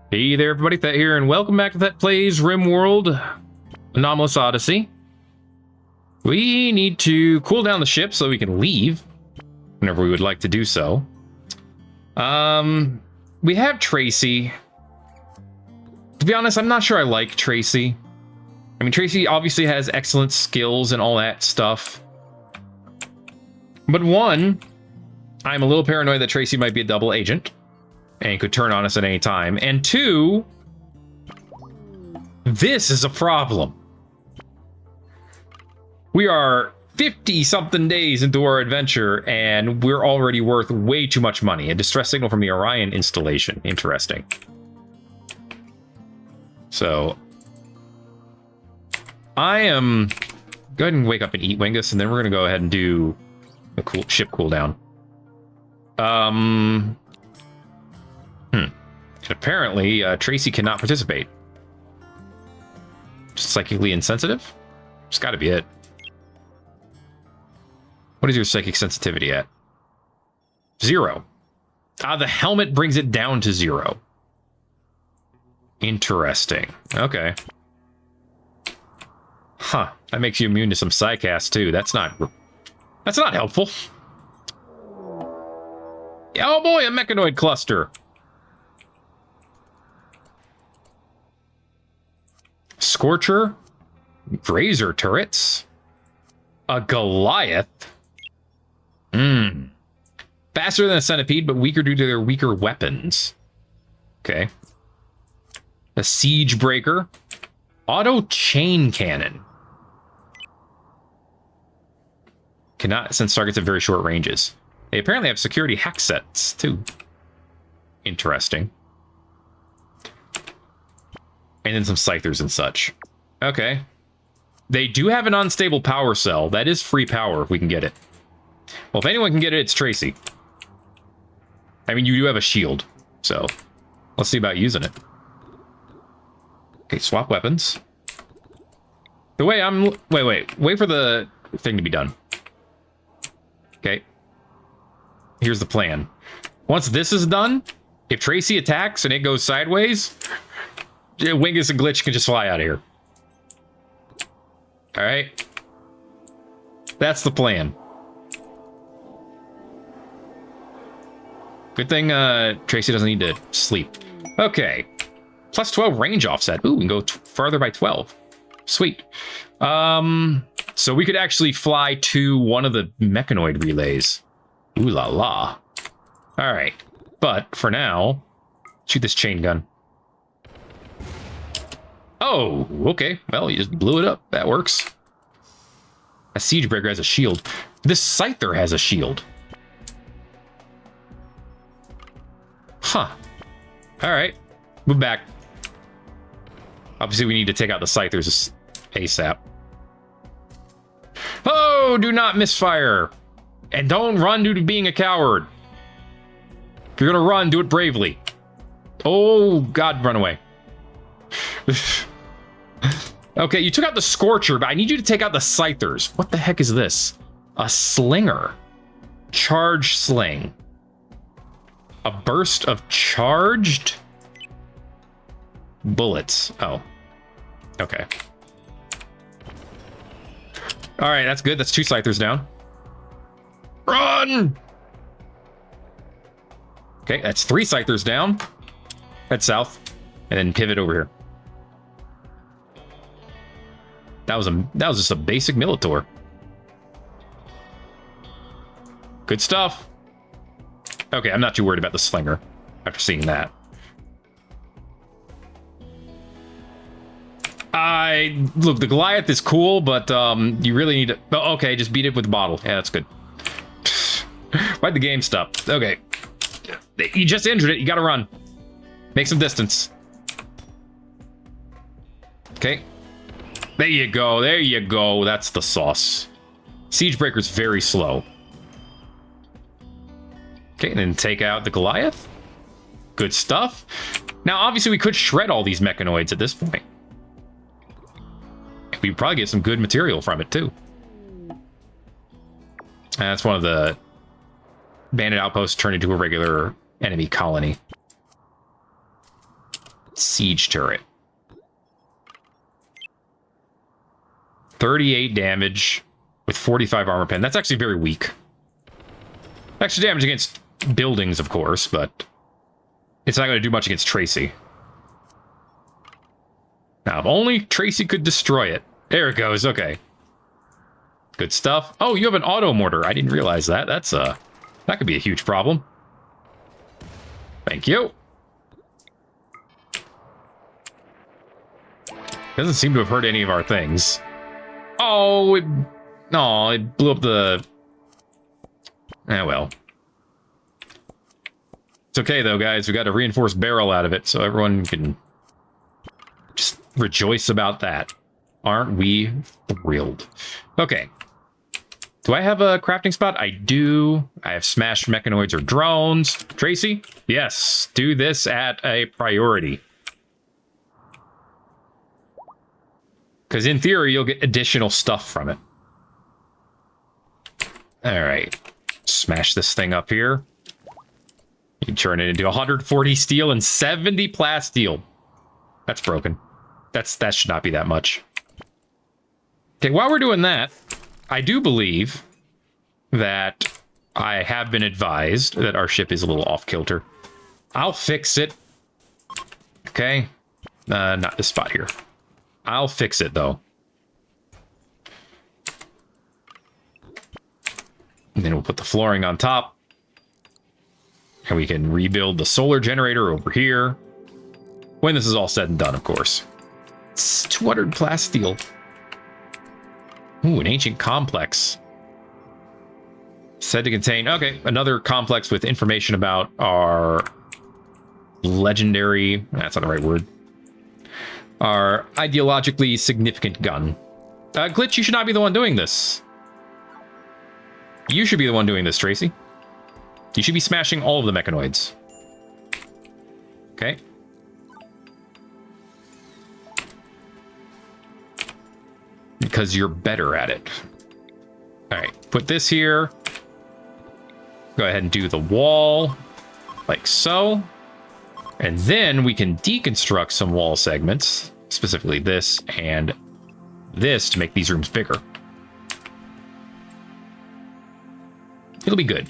Hey there, everybody, Thet here, and welcome back to Thet Plays Rimworld Anomalous Odyssey. We need to cool down the ship so we can leave whenever we would like to do so. We have Tracy. To be honest, I'm not sure I like Tracy. I mean, Tracy obviously has excellent skills and all that stuff. But one, I'm a little paranoid that Tracy might be a double agent and could turn on us at any time. And two, this is a problem. We are 50-something days into our adventure, and we're already worth way too much money. A distress signal from the Orion installation. Interesting. So, I am... Go ahead and wake up and eat, Wingus, and then we're going to go ahead and do a ship cooldown. Apparently, Tracy cannot participate. Psychically insensitive? It's got to be it. What is your psychic sensitivity at? 0. The helmet brings it down to 0. Interesting. Okay. Huh. That makes you immune to some psycast too. That's not helpful. Oh boy, a mechanoid cluster. Scorcher, Grazer turrets, a Goliath. Faster than a centipede, but weaker due to their weaker weapons. Okay. A siege breaker, auto chain cannon. Cannot sense targets at very short ranges. They apparently have security hack sets too. Interesting. And then some scythers and such. Okay. They do have an unstable power cell. That is free power if we can get it. Well, if anyone can get it, it's Tracy. I mean, you do have a shield. So, let's see about using it. Okay, swap weapons. The way I'm... Wait for the thing to be done. Okay. Here's the plan. Once this is done, if Tracy attacks and it goes sideways... Wingus and Glitch can just fly out of here. Alright. That's the plan. Good thing Tracy doesn't need to sleep. Okay. Plus 12 range offset. Ooh, we can go farther by 12. Sweet. So we could actually fly to one of the mechanoid relays. Ooh la la. Alright. But for now, shoot this chain gun. Oh, okay. Well, you just blew it up. That works. A siege breaker has a shield. This scyther has a shield. Huh. Alright. Move back. Obviously, we need to take out the scythers ASAP. Oh, do not misfire. And don't run due to being a coward. If you're gonna run, do it bravely. Oh, God, run away. Okay, you took out the Scorcher, but I need you to take out the Scythers. What the heck is this? A Slinger. Charge Sling. A burst of charged bullets. Oh. Okay. Alright, that's good. That's 2 Scythers down. Run! Okay, that's 3 Scythers down. Head south. And then pivot over here. That was just a basic Militor. Good stuff. Okay, I'm not too worried about the Slinger after seeing that. Look, the Goliath is cool, but you really need to... Oh, okay, just beat it with the bottle. Yeah, that's good. Why'd the game stop? Okay. You just injured it. You gotta run. Make some distance. Okay. There you go. There you go. That's the sauce. Siegebreaker's very slow. Okay, and then take out the Goliath. Good stuff. Now, obviously, we could shred all these mechanoids at this point. We'd probably get some good material from it, too. And that's one of the bandit outposts turned into a regular enemy colony. siege turret. 38 damage with 45 armor pen. That's actually very weak. Extra damage against buildings, of course, but it's not going to do much against Tracy. Now, if only Tracy could destroy it. There it goes. Okay. Good stuff. Oh, you have an auto mortar. I didn't realize that. That's that could be a huge problem. Thank you. Doesn't seem to have hurt any of our things. Oh, it blew up the... Eh, well. It's okay, though, guys. We got a reinforced barrel out of it, so everyone can just rejoice about that. Aren't we thrilled? Okay. Do I have a crafting spot? I do. I have smashed mechanoids or drones. Tracy? Yes. Do this at a priority. Because in theory, you'll get additional stuff from it. All right. Smash this thing up here. You can turn it into 140 steel and 70 plasteel. That's broken. That should not be that much. Okay, while we're doing that, I do believe that I have been advised that our ship is a little off-kilter. I'll fix it. Okay. Not this spot here. I'll fix it, though. And then we'll put the flooring on top. And we can rebuild the solar generator over here. When this is all said and done, of course. It's 200 plasteel. Ooh, an ancient complex. Said to contain... Okay, another complex with information about our legendary... That's not the right word. Our ideologically significant gun. Glitch, you should not be the one doing this. You should be the one doing this, Tracy. You should be smashing all of the mechanoids. Okay. Because you're better at it. All right, put this here. Go ahead and do the wall, like so. And then we can deconstruct some wall segments, specifically this and this, to make these rooms bigger. It'll be good.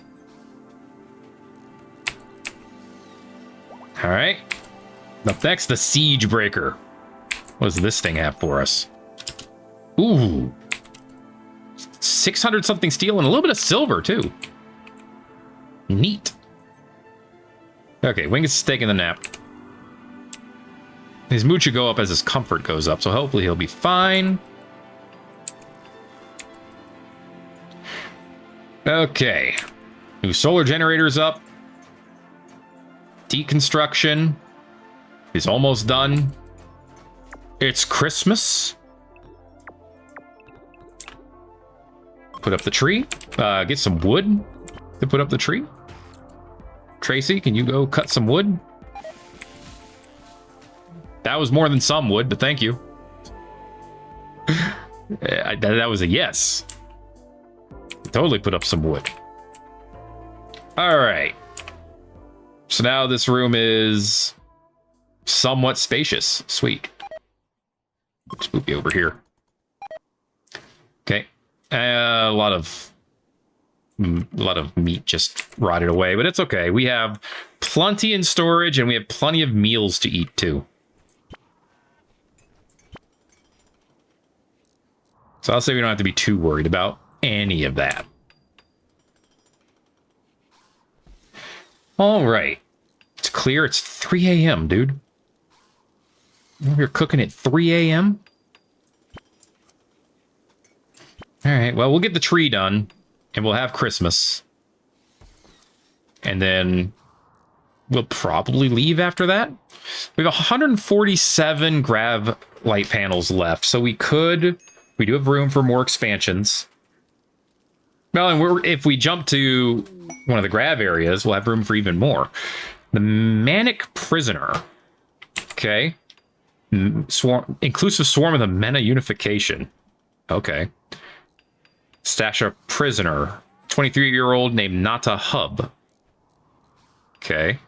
All right. Up next, the Siege Breaker. What does this thing have for us? Ooh. 600 something steel and a little bit of silver, too. Neat. Okay, Wing is taking the nap. His mood should go up as his comfort goes up, so hopefully he'll be fine. Okay. New solar generators up. Deconstruction is almost done. It's Christmas. Put up the tree. Get some wood to put up the tree. Tracy, can you go cut some wood? That was more than some wood, but thank you. That was a yes. Totally put up some wood. All right. So now this room is somewhat spacious. Sweet. Let's move you over here. Okay. A lot of meat just rotted away, but it's okay. We have plenty in storage, and we have plenty of meals to eat, too. So I'll say we don't have to be too worried about any of that. All right. It's clear. It's 3 a.m., dude. You're cooking at 3 a.m.? All right. Well, we'll get the tree done, and we'll have Christmas. And then we'll probably leave after that. We have 147 grav light panels left, so we do have room for more expansions. Well, and if we jump to one of the grav areas, we'll have room for even more. The Manic Prisoner. Okay. Inclusive swarm of the Mena Unification. Okay. Stash a prisoner. 23-year-old named Nata Hub. Okay.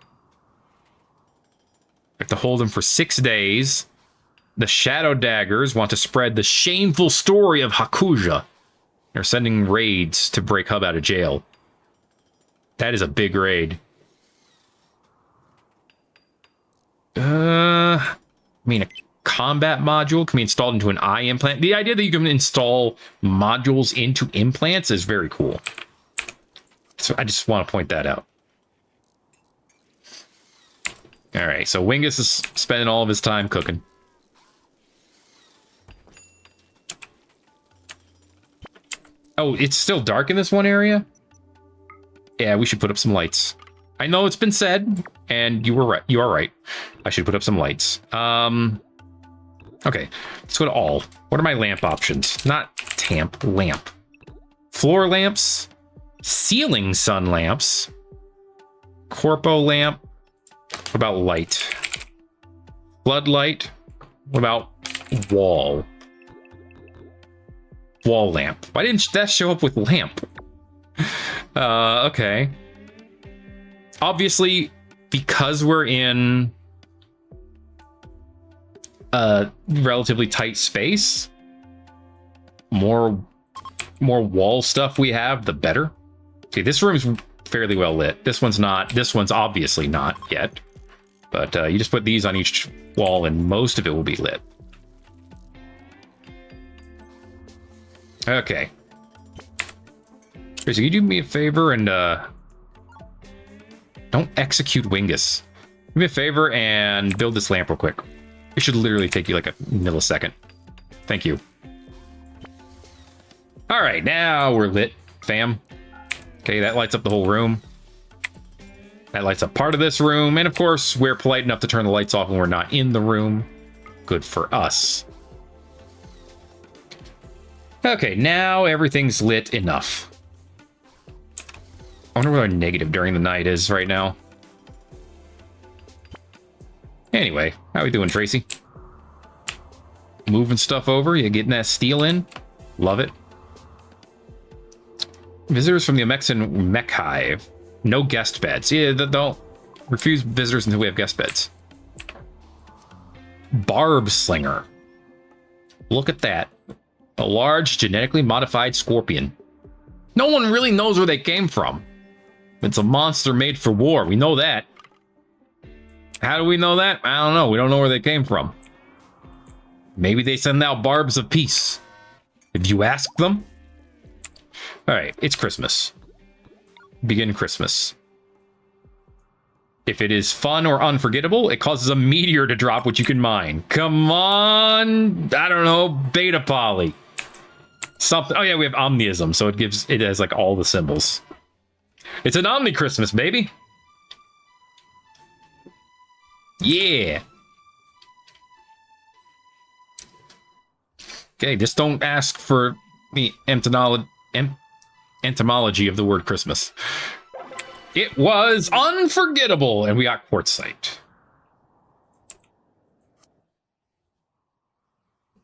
have to hold them for 6 days. The Shadow Daggers want to spread the shameful story of Hakuja. They're sending raids to break Hub out of jail. That is a big raid. I mean, a combat module can be installed into an eye implant. The idea that you can install modules into implants is very cool. So I just want to point that out. All right, so Wingus is spending all of his time cooking. Oh, it's still dark in this one area? Yeah, we should put up some lights. I know it's been said, and you were right. You are right. I should put up some lights. Okay, let's go to all. What are my lamp options? Not tamp, lamp. Floor lamps, ceiling sun lamps, corpo lamp. What about light? Floodlight. What about wall? Wall lamp. Why didn't that show up with lamp? Okay. Obviously, because we're in a relatively tight space, more wall stuff we have, the better. See, this room's fairly well lit. This one's not. This one's obviously not yet. But you just put these on each wall and most of it will be lit. Okay. Tracy, can you do me a favor and don't execute Wingus. Do me a favor and build this lamp real quick. It should literally take you like a millisecond. Thank you. All right, now we're lit, fam. Okay, that lights up the whole room. That lights up part of this room. And of course, we're polite enough to turn the lights off when we're not in the room. Good for us. Okay, now everything's lit enough. I wonder what our negative during the night is right now. Anyway, how we doing, Tracy? Moving stuff over, you getting that steel in? Love it. Visitors from the Amexan Mech Hive. No guest beds. Yeah, don't refuse visitors until we have guest beds. Barb Slinger. Look at that. A large, genetically modified scorpion. No one really knows where they came from. It's a monster made for war. We know that. How do we know that? I don't know. We don't know where they came from. Maybe they send out barbs of peace. If you ask them. All right, it's Christmas. Begin Christmas. If it is fun or unforgettable, it causes a meteor to drop which you can mine. Come on. I don't know. Beta Poly. Something. Oh yeah, we have Omniism, so it has like all the symbols. It's an Omni Christmas, baby. Yeah. Okay, just don't ask for the etymology of the word Christmas. It was unforgettable, and we got quartzite.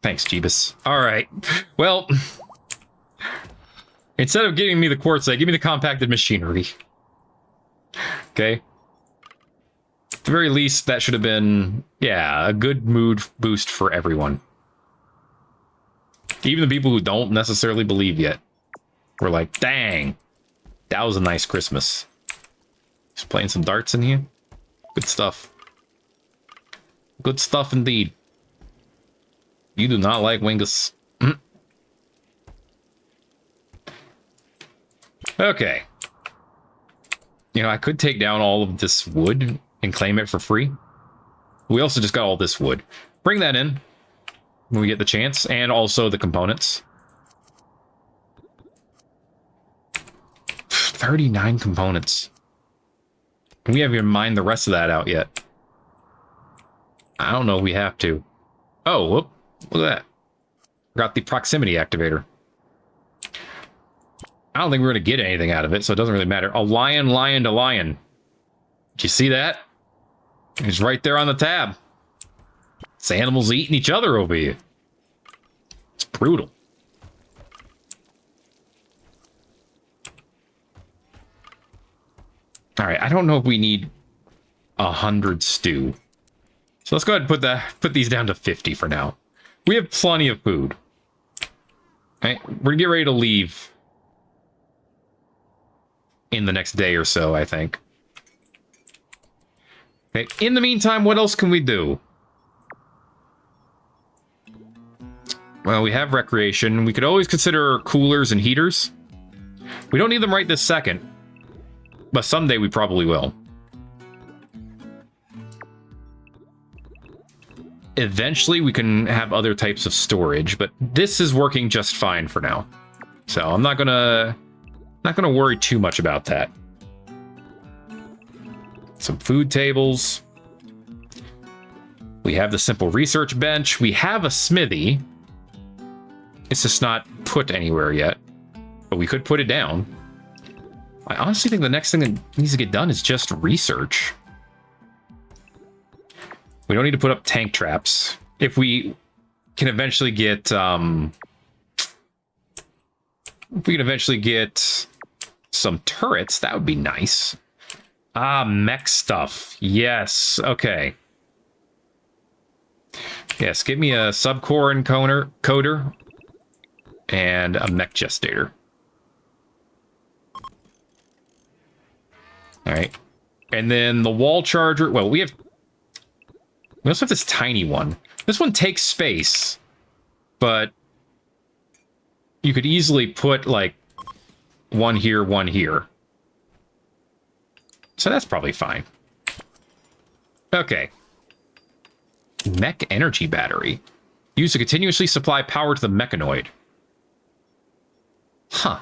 Thanks, Jeebus. All right. Well, instead of giving me the quartzite, give me the compacted machinery. Okay. At the very least, that should have been, yeah, a good mood boost for everyone. Even the people who don't necessarily believe yet. We're like, dang, that was a nice Christmas. Just playing some darts in here. Good stuff. Good stuff indeed. You do not like Wingus. Okay. You know, I could take down all of this wood and claim it for free. We also just got all this wood. Bring that in when we get the chance, and also the components. 39 components. We haven't even mined the rest of that out yet. I don't know if we have to. Oh, whoop. Look at that. Got the proximity activator. I don't think we're going to get anything out of it, so it doesn't really matter. A lion, lion to lion. Did you see that? It's right there on the tab. It's animals eating each other over here. It's brutal. All right, I don't know if we need 100 stew. So let's go ahead and put these down to 50 for now. We have plenty of food. Okay, we're gonna get ready to leave in the next day or so, I think. Okay, in the meantime, what else can we do? Well, we have recreation. We could always consider coolers and heaters. We don't need them right this second, but someday we probably will. Eventually, we can have other types of storage, but this is working just fine for now. So I'm not gonna worry too much about that. Some food tables. We have the simple research bench. We have a smithy. It's just not put anywhere yet, but we could put it down. I honestly think the next thing that needs to get done is just research. We don't need to put up tank traps. If we can eventually get, if we can eventually get some turrets, that would be nice. Ah, mech stuff. Yes. Okay. Yes, give me a subcore encoder and a mech gestator. All right. And then the wall charger. Well, we also have this tiny one. This one takes space, but you could easily put like one here, one here. So that's probably fine. Okay. Mech energy battery. Used to continuously supply power to the mechanoid. Huh.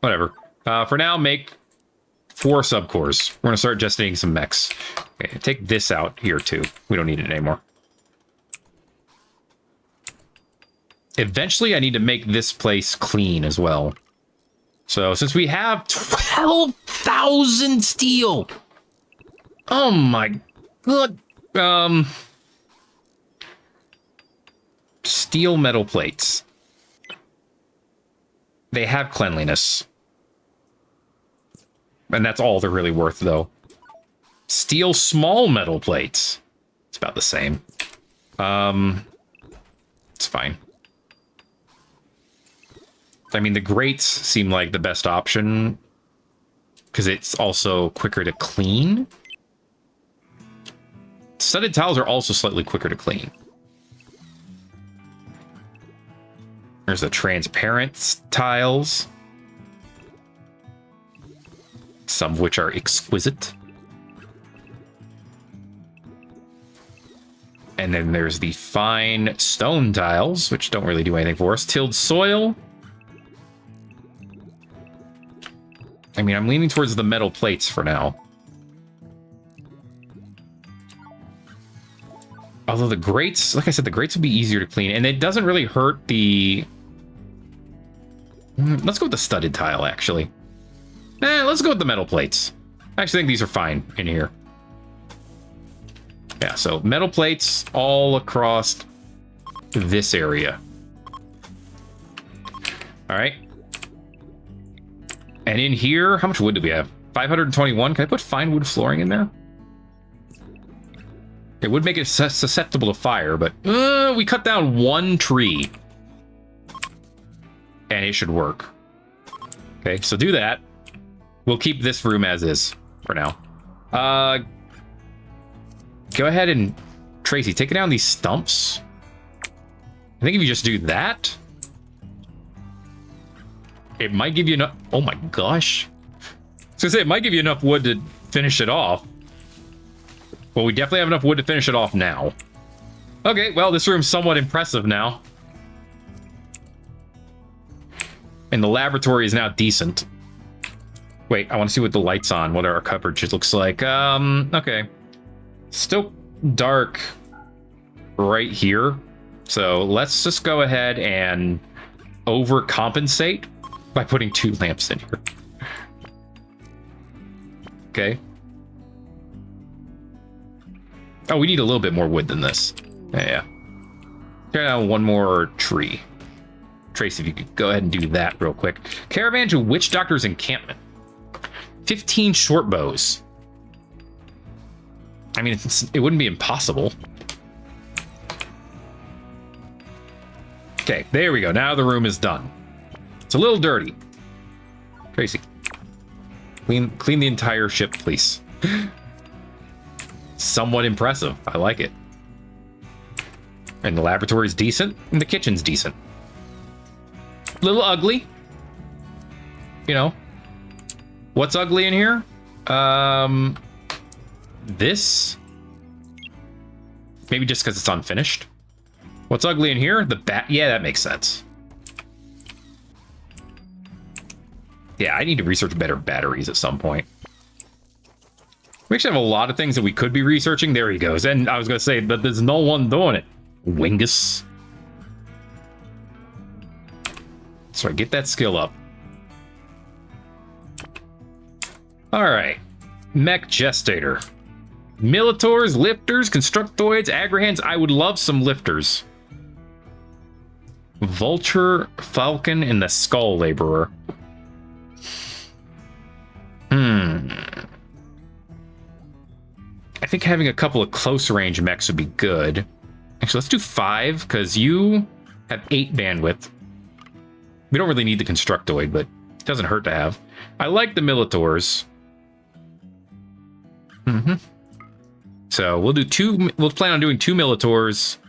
Whatever. For now, make 4 subcores. We're going to start gestating some mechs. Okay, take this out here, too. We don't need it anymore. Eventually, I need to make this place clean as well. So, since we have 12,000 steel. Oh my god. Steel metal plates. They have cleanliness. And that's all they're really worth, though. Steel small metal plates. It's about the same. It's fine. I mean, the grates seem like the best option because it's also quicker to clean. Studded tiles are also slightly quicker to clean. There's the transparent tiles, some of which are exquisite. And then there's the fine stone tiles, which don't really do anything for us. Tilled soil. I mean, I'm leaning towards the metal plates for now. Although the grates, like I said, the grates would be easier to clean. And it doesn't really hurt the... Let's go with the studded tile, actually. Let's go with the metal plates. I actually think these are fine in here. Yeah, so metal plates all across this area. All right. And in here, how much wood do we have? 521. Can I put fine wood flooring in there? It would make it susceptible to fire, but we cut down 1 tree. And it should work. Okay, so do that. We'll keep this room as is for now. Go ahead and, Tracy, take down these stumps. I think if you just do that, it might give you enough... Oh my gosh. I was gonna say, it might give you enough wood to finish it off. Well, we definitely have enough wood to finish it off now. Okay, well, this room's somewhat impressive now. And the laboratory is now decent. Wait, I want to see what the light's on, what our coverage looks like. Okay. Still dark right here. So let's just go ahead and overcompensate by putting 2 lamps in here. Okay. Oh, we need a little bit more wood than this. Yeah. Tear down 1 more tree. Tracy, if you could go ahead and do that real quick. Caravan to Witch Doctor's encampment. 15 short bows. I mean, it wouldn't be impossible. Okay, there we go. Now the room is done. It's a little dirty. Tracy, clean the entire ship, please. Somewhat impressive. I like it. And the laboratory's decent, and the kitchen's decent. A little ugly. You know. What's ugly in here? This? Maybe just because it's unfinished. What's ugly in here? The bat. Yeah, that makes sense. Yeah, I need to research better batteries at some point. We actually have a lot of things that we could be researching. There he goes. And I was going to say, but there's no one doing it. Wingus. So I get that skill up. All right. Mech Gestator. Militors, lifters, constructoids, agrahans. I would love some lifters. Vulture, Falcon, and the Skull Laborer. I think having a couple of close range mechs would be good. Actually, let's do 5, because you have 8 bandwidth. We don't really need the constructoid, but it doesn't hurt to have. I like the Militors. So we'll do 2. We'll plan on doing 2 Militors.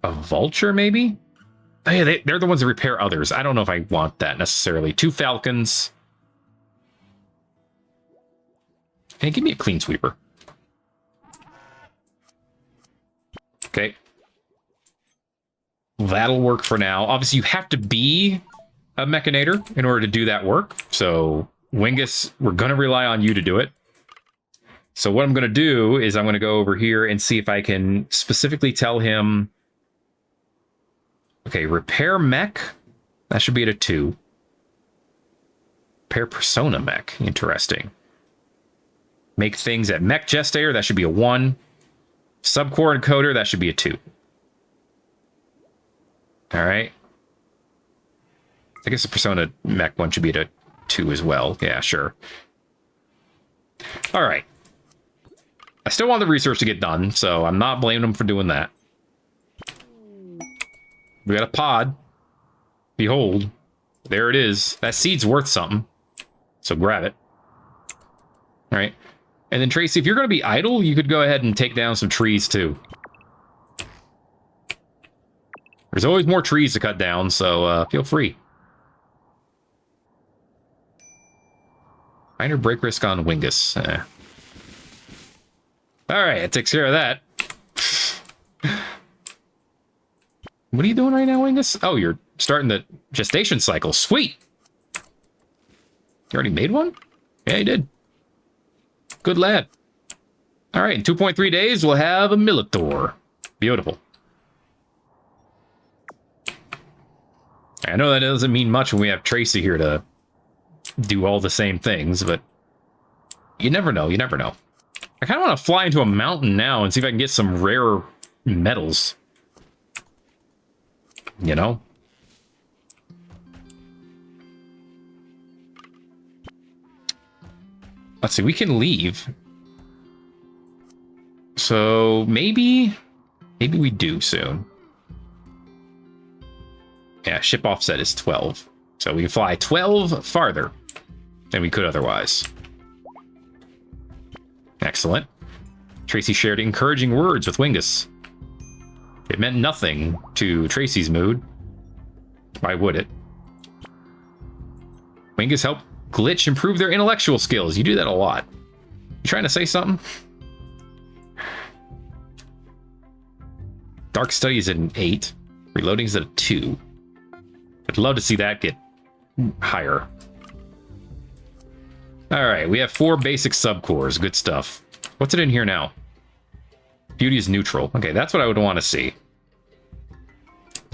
A Vulture, maybe? Oh, yeah, they're the ones that repair others. I don't know if I want that necessarily. 2 Falcons. Hey, give me a clean sweeper. Okay. That'll work for now. Obviously, you have to be a Mechanator in order to do that work. So, Wingus, we're going to rely on you to do it. So what I'm going to do is I'm going to go over here and see if I can specifically tell him... Okay, repair mech. That should be at a 2. Repair persona mech. Interesting. Make things at mech gestator. That should be a 1. Subcore encoder. That should be a 2. All right. I guess the persona mech one should be at a 2 as well. Yeah, sure. All right. I still want the research to get done, so I'm not blaming them for doing that. We got a pod. Behold. There it is. That seed's worth something. So grab it. All right. And then, Tracy, if you're going to be idle, you could go ahead and take down some trees, too. There's always more trees to cut down, so feel free. Minor break risk on Wingus. All right, that takes care of that. What are you doing right now, Wingus? Oh, you're starting the gestation cycle. Sweet. You already made one? Yeah, you did. Good lad. All right, in 2.3 days, we'll have a Militor. Beautiful. I know that doesn't mean much when we have Tracy here to do all the same things, but you never know. You never know. I kind of want to fly into a mountain now and see if I can get some rare metals. You know? Let's see, we can leave. So maybe we do soon. Yeah, ship offset is 12. So we can fly 12 farther than we could otherwise. Excellent. Tracy shared encouraging words with Wingus. It meant nothing to Tracy's mood. Why would it? Wingus helped Glitch improve their intellectual skills. You do that a lot. You trying to say something? Dark Study is at an 8. Reloading is at a 2. I'd love to see that get higher. All right, we have 4 basic subcores. Good stuff. What's it in here now? Beauty is neutral. Okay, that's what I would want to see.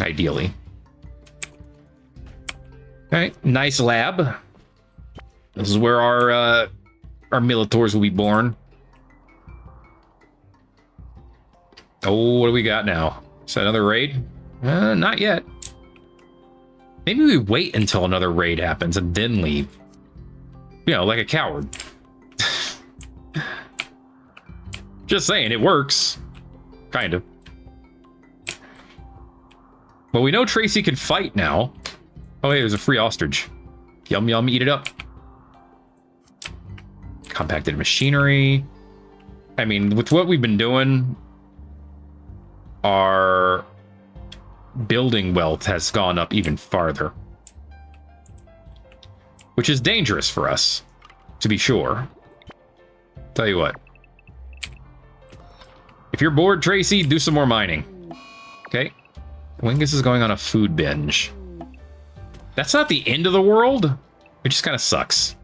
Ideally. All right, nice lab. This is where our Militors will be born. Oh, what do we got now? Is that another raid? Not yet. Maybe we wait until another raid happens and then leave. You know, like a coward. Just saying, it works. Kind of. Well, we know Tracy can fight now. Oh, hey, there's a free ostrich. Yum, yum, eat it up. Compacted machinery. I mean, with what we've been doing, our building wealth has gone up even farther. Which is dangerous for us, to be sure. Tell you what. If you're bored, Tracy, do some more mining. Okay. Wingus is going on a food binge. That's not the end of the world. It just kind of sucks.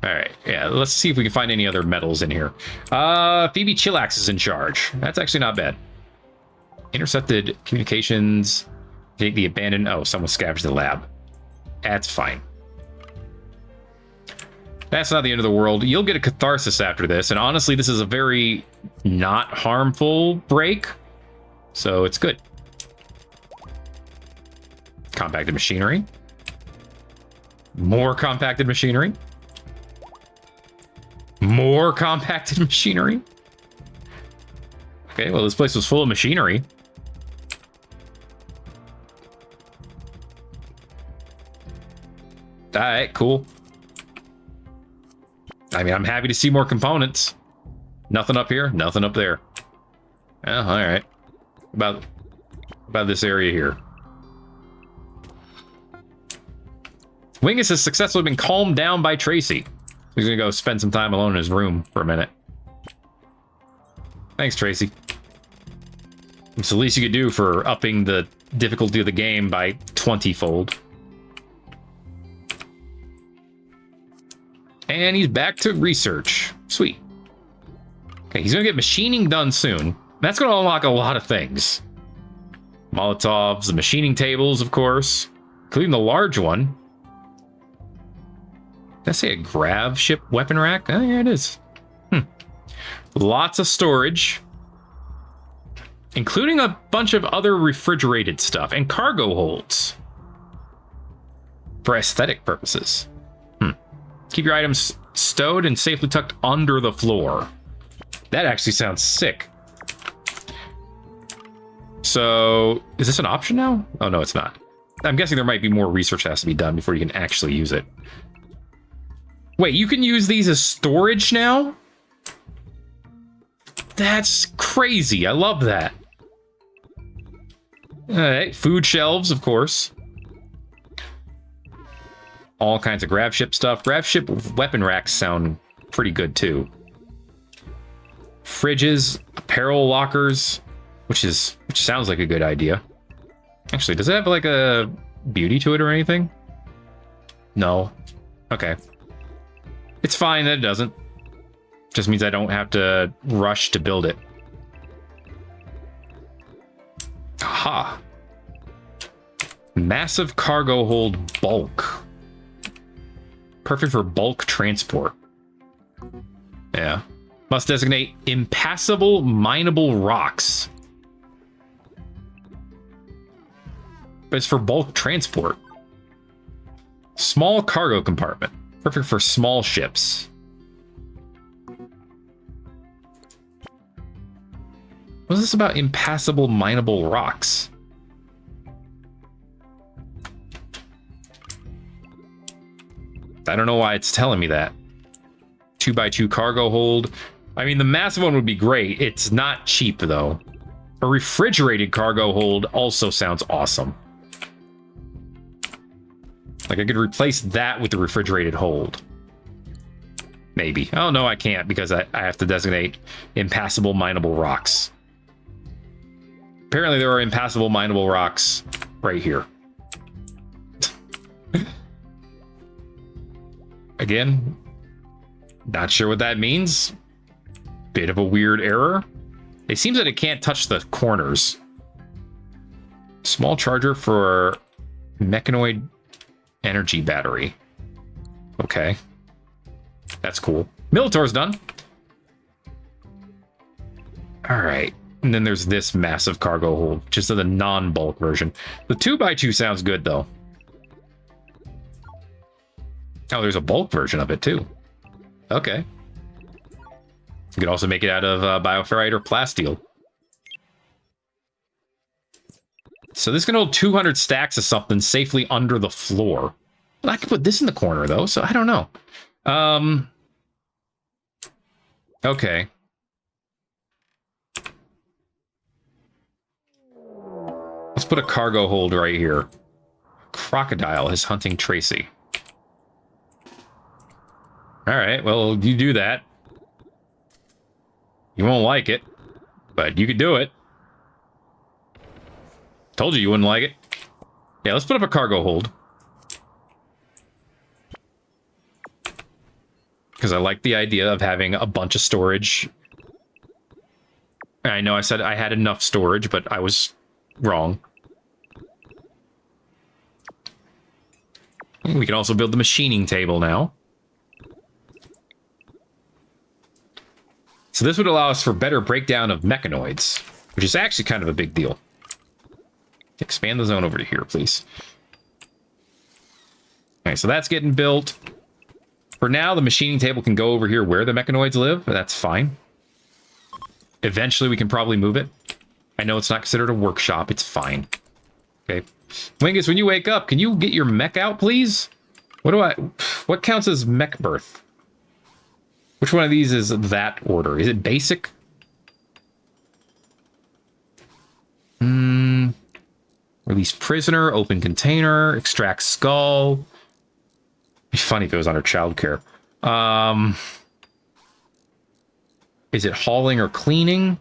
Alright, yeah, let's see if we can find any other metals in here. Phoebe Chillax is in charge. That's actually not bad. Intercepted communications. Take the abandoned... Oh, someone scavenged the lab. That's fine. That's not the end of the world. You'll get a catharsis after this, and honestly, this is a very not harmful break, so it's good. Compacted machinery. More compacted machinery. More compacted machinery. Okay, well, this place was full of machinery. All right, cool. I mean, I'm happy to see more components. Nothing up here, nothing up there. Oh, all right. About this area here. Wingus has successfully been calmed down by Tracy. He's gonna go spend some time alone in his room for a minute. Thanks, Tracy. It's the least you could do for upping the difficulty of the game by 20-fold. And he's back to research. Sweet. Okay, he's gonna get machining done soon. That's gonna unlock a lot of things. Molotovs, the machining tables, of course, including the large one. Did I say a grav ship weapon rack? Oh, yeah, it is. Lots of storage, including a bunch of other refrigerated stuff and cargo holds for aesthetic purposes. Keep your items stowed and safely tucked under the floor. That actually sounds sick. So, is this an option now? Oh, no, it's not. I'm guessing there might be more research that has to be done before you can actually use it. Wait, you can use these as storage now? That's crazy. I love that. All right, food shelves, of course. All kinds of grav ship stuff. Grav ship weapon racks sound pretty good too. Fridges, apparel lockers, which sounds like a good idea. Actually, does it have like a beauty to it or anything? No. Okay. It's fine that it doesn't. Just means I don't have to rush to build it. Aha. Massive cargo hold bulk. Perfect for bulk transport. Yeah. Must designate impassable mineable rocks. But it's for bulk transport. Small cargo compartment. Perfect for small ships. What's this about impassable mineable rocks? I don't know why it's telling me that. 2x2 cargo hold. I mean, the massive one would be great. It's not cheap, though. A refrigerated cargo hold also sounds awesome. Like, I could replace that with the refrigerated hold. Maybe. Oh, no, I can't, because I have to designate impassable mineable rocks. Apparently, there are impassable mineable rocks right here. Again, not sure what that means. Bit of a weird error. It seems that it can't touch the corners. Small charger for mechanoid energy battery. Okay. That's cool. Militor's done. All right. And then there's this massive cargo hold, just the non-bulk version. The 2x2 sounds good, though. Oh, there's a bulk version of it, too. Okay. You could also make it out of bioferrite or plasteel. So this can hold 200 stacks of something safely under the floor. Well, I could put this in the corner, though, so I don't know. Okay. Let's put a cargo hold right here. Crocodile is hunting Tracy. All right, well, you do that. You won't like it, but you could do it. Told you wouldn't like it. Yeah, let's put up a cargo hold. Because I like the idea of having a bunch of storage. I know I said I had enough storage, but I was wrong. We can also build the machining table now. So this would allow us for better breakdown of mechanoids, which is actually kind of a big deal. Expand the zone over to here, please. All right, so that's getting built. For now, the machining table can go over here where the mechanoids live. That's fine. Eventually, we can probably move it. I know it's not considered a workshop. It's fine. Okay. Wingus, when you wake up, can you get your mech out, please? What counts as mech birth? Which one of these is that order? Is it basic? Release prisoner, open container, extract skull. It'd be funny if it was under childcare. Is it hauling or cleaning?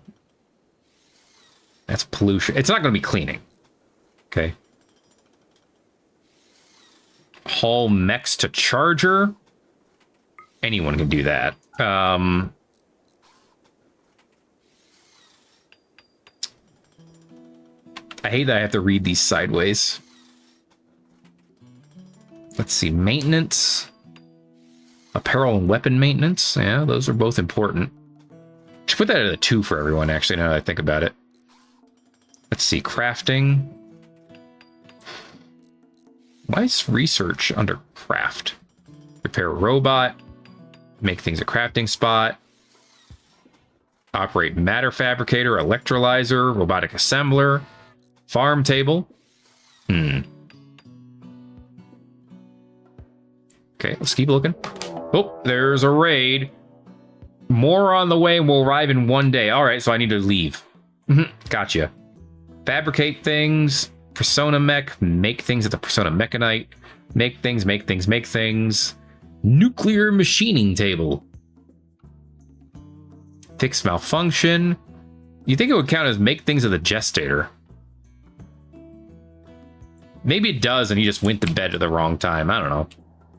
That's pollution. It's not going to be cleaning. Okay. Haul mechs to charger. Anyone can do that. I hate that I have to read these sideways. Let's see. Maintenance. Apparel and weapon maintenance. Yeah, those are both important. Should put that at a 2 for everyone, actually, now that I think about it. Let's see. Crafting. Why is research under craft? Repair a robot. Make things a crafting spot. Operate matter fabricator, electrolyzer, robotic assembler. Farm table. Okay, let's keep looking. Oh, there's a raid. More on the way and we'll arrive in 1 day. All right, so I need to leave. Gotcha. Fabricate things. Persona mech. Make things at the Persona Mechanite. Make things, make things, make things. Nuclear machining table. Fix malfunction. You think it would count as make things at the gestator? Maybe it does and he just went to bed at the wrong time. I don't know.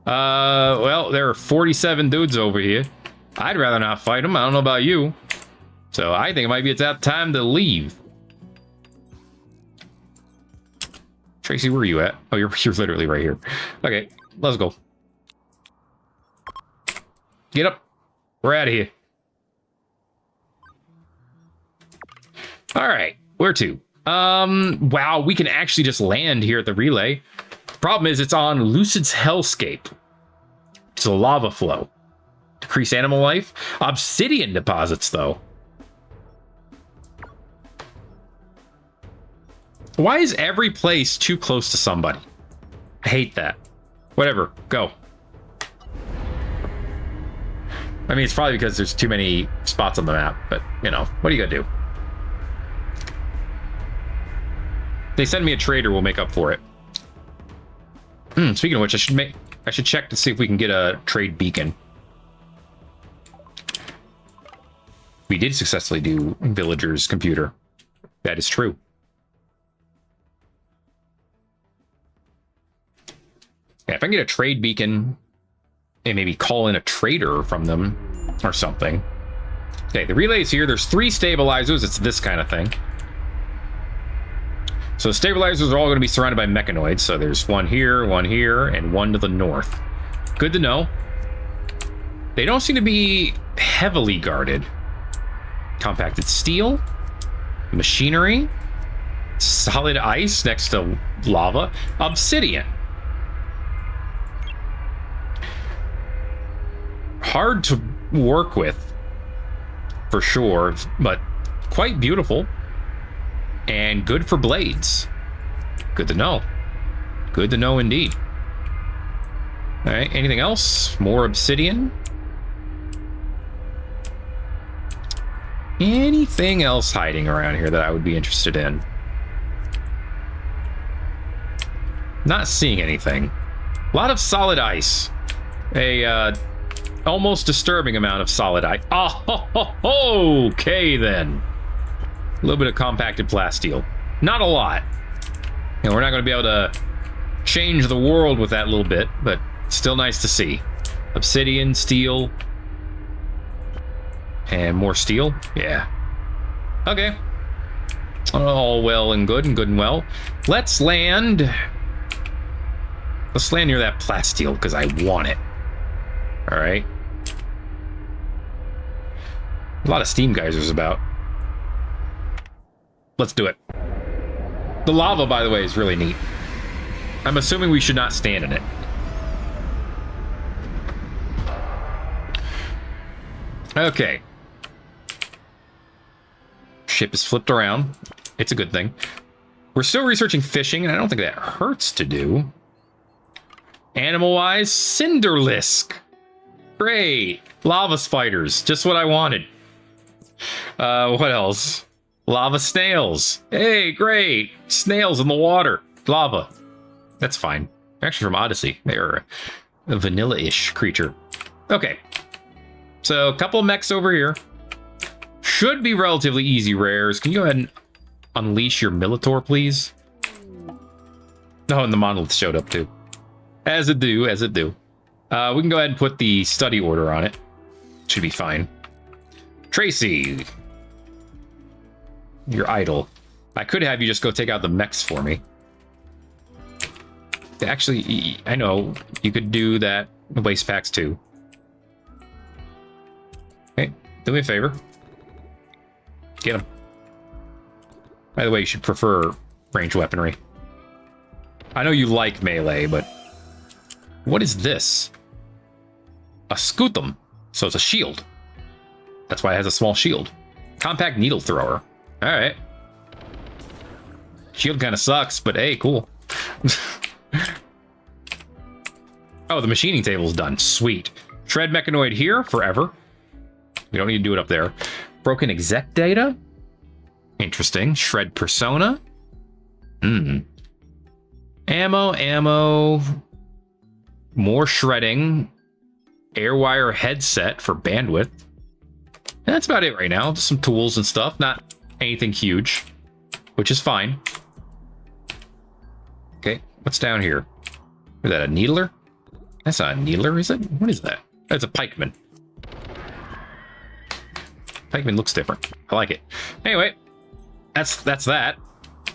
Well, there are 47 dudes over here. I'd rather not fight them. I don't know about you. So I think it might be it's that time to leave. Tracy, where are you at? Oh, you're literally right here. Okay, let's go. Get up. We're out of here. All right, where to? Wow, we can actually just land here at the relay. Problem is, it's on Lucid's Hellscape. It's a lava flow. Decrease animal life. Obsidian deposits, though. Why is every place too close to somebody? I hate that. Whatever, go. I mean, it's probably because there's too many spots on the map, but, you know, what are you gonna do? They send me a trader, we'll make up for it. Speaking of which, I should check to see if we can get a trade beacon. We did successfully do Villager's computer. That is true. Yeah, if I can get a trade beacon and maybe call in a trader from them or something. Okay, the relay's here. There's 3 stabilizers. It's this kind of thing. So the stabilizers are all going to be surrounded by mechanoids. So there's one here, and one to the north. Good to know. They don't seem to be heavily guarded. Compacted steel, machinery, solid ice next to lava, obsidian. Hard to work with. for sure, but quite beautiful and good for blades. Good to know. Good to know indeed. All right, anything else? More obsidian? Anything else hiding around here that I would be interested in? Not seeing anything. A lot of solid ice. A almost disturbing amount of solid ice. Oh, okay then. A little bit of compacted plasteel. Not a lot. And we're not going to be able to change the world with that little bit, but still nice to see. Obsidian, steel, and more steel. Yeah. Okay. All well and good and well. Let's land. Let's land near that plasteel because I want it. All right. A lot of steam geysers about. Let's do it. The lava, by the way, is really neat. I'm assuming we should not stand in it. Okay. Ship is flipped around. It's a good thing. We're still researching fishing, and I don't think that hurts to do. Animal-wise, Cinderlisk. Great. Lava spiders. Just what I wanted. What else? Lava snails. Hey, great. Snails in the water. Lava. That's fine. They're actually from Odyssey. They're a vanilla-ish creature. Okay. So, a couple of mechs over here. Should be relatively easy rares. Can you go ahead and unleash your Militor, please? Oh, and the monolith showed up too. As it do, as it do. We can go ahead and put the study order on it. Should be fine. Tracy. You're idle. I could have you just go take out the mechs for me. Actually, I know. You could do that. Waste packs too. Okay, do me a favor. Get him. By the way, you should prefer ranged weaponry. I know you like melee, but... What is this? A scutum. So it's a shield. That's why it has a small shield. Compact needle thrower. Alright. Shield kind of sucks, but hey, cool. Oh, the machining table's done. Sweet. Shred Mechanoid here forever. We don't need to do it up there. Broken exec data. Interesting. Shred persona. Ammo. More shredding. Airwire headset for bandwidth. And that's about it right now. Just some tools and stuff. Not anything huge, which is fine. Okay, what's down here? Is that a needler? That's not a needler, is it? What is that? That's a pikeman. Pikeman looks different. I like it. Anyway, that's that.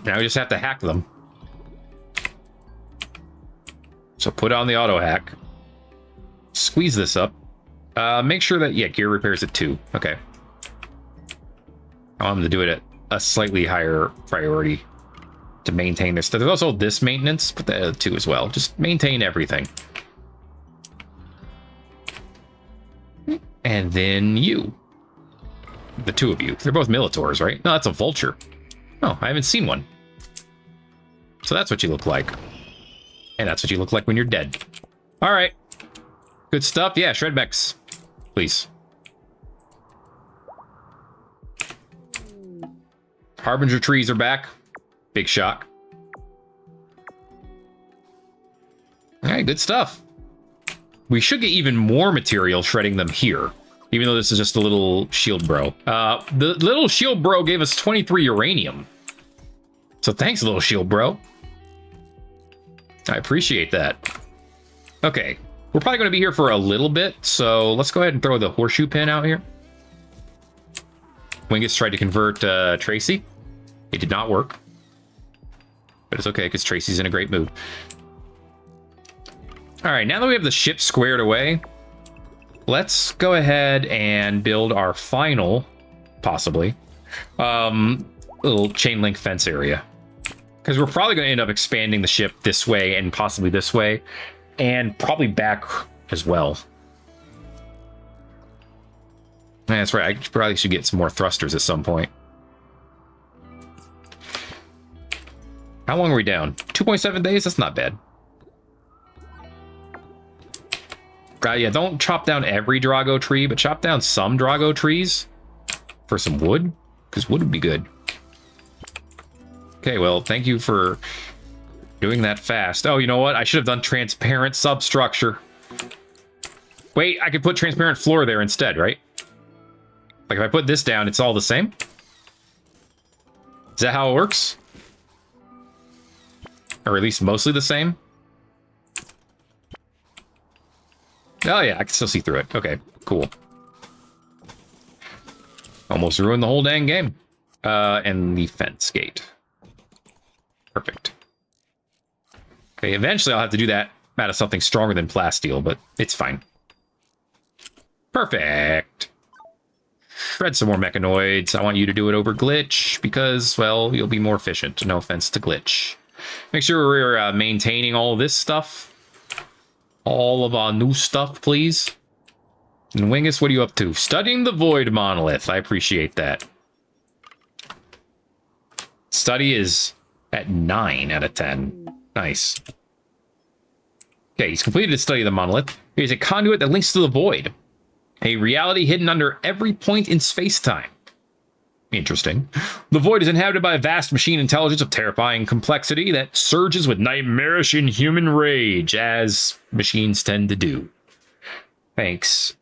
Now we just have to hack them. So put on the auto hack. Squeeze this up. Make sure that, yeah, gear repairs it too. Okay. I want them to do it at a slightly higher priority to maintain this. There's also this maintenance, put that too as well. Just maintain everything. And then you. The two of you. They're both Militors, right? No, that's a vulture. Oh, I haven't seen one. So that's what you look like. And that's what you look like when you're dead. All right. Good stuff. Yeah, shred mechs. Please. Harbinger trees are back. Big shock. All right, good stuff. We should get even more material shredding them here, even though this is just a little shield bro. The little shield bro gave us 23 uranium. So thanks, little shield bro. I appreciate that. Okay, we're probably going to be here for a little bit, so let's go ahead and throw the horseshoe pin out here. Wingus tried to convert Tracy. It did not work. But it's okay, because Tracy's in a great mood. All right, now that we have the ship squared away, let's go ahead and build our final, possibly, little chain link fence area. Because we're probably going to end up expanding the ship this way and possibly this way, and probably back as well. That's right. I probably should get some more thrusters at some point. How long are we down? 2.7 days? That's not bad. Yeah, don't chop down every Drago tree, but chop down some Drago trees for some wood, because wood would be good. Okay, well, thank you for doing that fast. Oh, you know what? I should have done transparent substructure. Wait, I could put transparent floor there instead, right? Like, if I put this down, it's all the same? Is that how it works? Or at least mostly the same? Oh, yeah, I can still see through it. Okay, cool. Almost ruined the whole dang game. And the fence gate. Perfect. Okay, eventually I'll have to do that out of something stronger than plasteel, but it's fine. Perfect. Shred some more mechanoids. I want you to do it over glitch because, well, you'll be more efficient. No offense to glitch. Make sure we're maintaining all this stuff. All of our new stuff, please. And Wingus, what are you up to? Studying the Void Monolith. I appreciate that. Study is at 9 out of 10. Nice. Okay, he's completed his study of the monolith. Here's a conduit that links to the void. A reality hidden under every point in space-time. Interesting. The void is inhabited by a vast machine intelligence of terrifying complexity that surges with nightmarish inhuman rage, as machines tend to do. Thanks,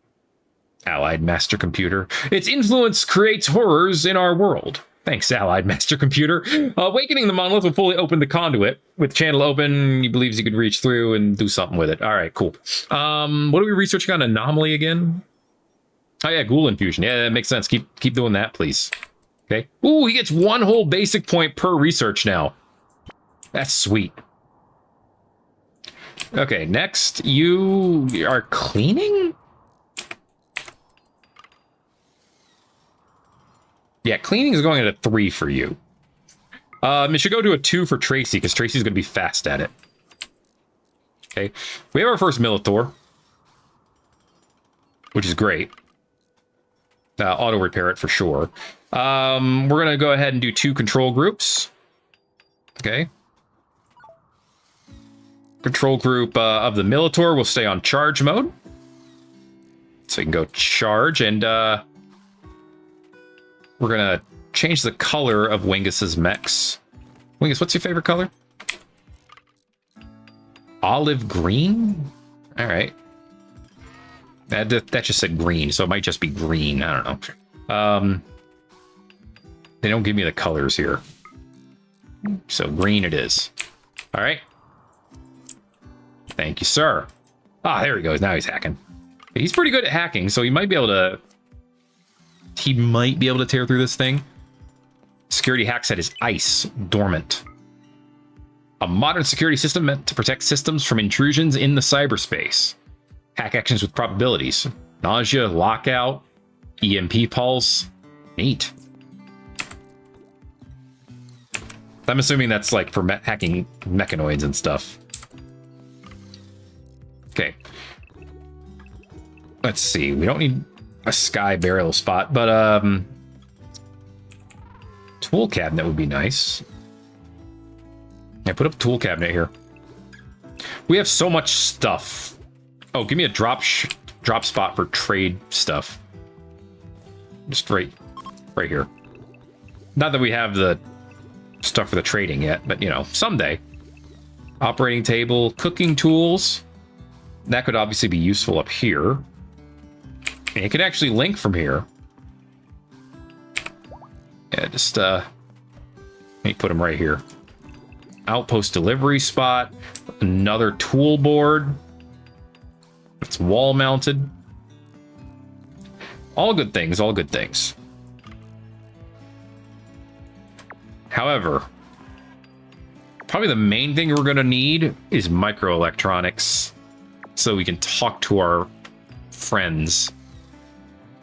Allied Master Computer. Its influence creates horrors in our world. Thanks, Allied Master Computer. Awakening the monolith will fully open the conduit. With channel open, he believes he could reach through and do something with it. All right, cool. What are we researching on Anomaly again? Oh yeah, ghoul infusion. Yeah, that makes sense. Keep doing that, please. Okay. Ooh, he gets 1 whole basic point per research now. That's sweet. Okay, next, you are cleaning? Yeah, cleaning is going at a 3 for you. It should go to a 2 for Tracy, because Tracy's going to be fast at it. Okay, we have our first Militor, which is great. Auto repair it for sure. We're going to go ahead and do 2 control groups. Okay. Control group of the Militor will stay on charge mode. So you can go charge, and we're going to change the color of Wingus's mechs. Wingus, what's your favorite color? Olive green? All right. That just said green, so it might just be green. I don't know. They don't give me the colors here. So green it is. All right. Thank you, sir. Ah, there he goes. Now he's hacking. He's pretty good at hacking, so he might be able to... He might be able to tear through this thing. Security hack set is ice, dormant. A modern security system meant to protect systems from intrusions in the cyberspace. Hack actions with probabilities. Nausea, lockout, EMP pulse. Neat. I'm assuming that's like for hacking mechanoids and stuff. Okay. Let's see. We don't need a sky burial spot, but tool cabinet would be nice. Yeah, put up a tool cabinet here. We have so much stuff. Oh, give me a drop spot for trade stuff. Just right here. Not that we have the stuff for the trading yet, but you know, someday. Operating table, cooking tools. That could obviously be useful up here. And it could actually link from here. Yeah, just let me put them right here. Outpost delivery spot. Another tool board. It's wall mounted. All good things, all good things. However, probably the main thing we're going to need is microelectronics so we can talk to our friends.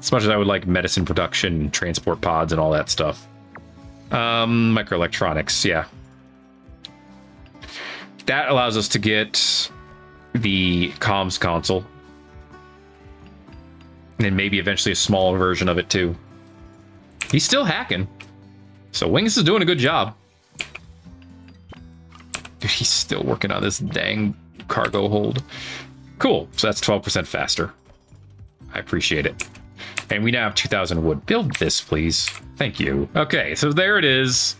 As much as I would like medicine production, transport pods, and all that stuff. Microelectronics, yeah. That allows us to get the comms console. And then maybe eventually a smaller version of it too. He's still hacking. So Wings is doing a good job. Dude, he's still working on this dang cargo hold. Cool. So that's 12% faster. I appreciate it. And we now have 2,000 wood. Build this, please. Thank you. Okay, so there it is.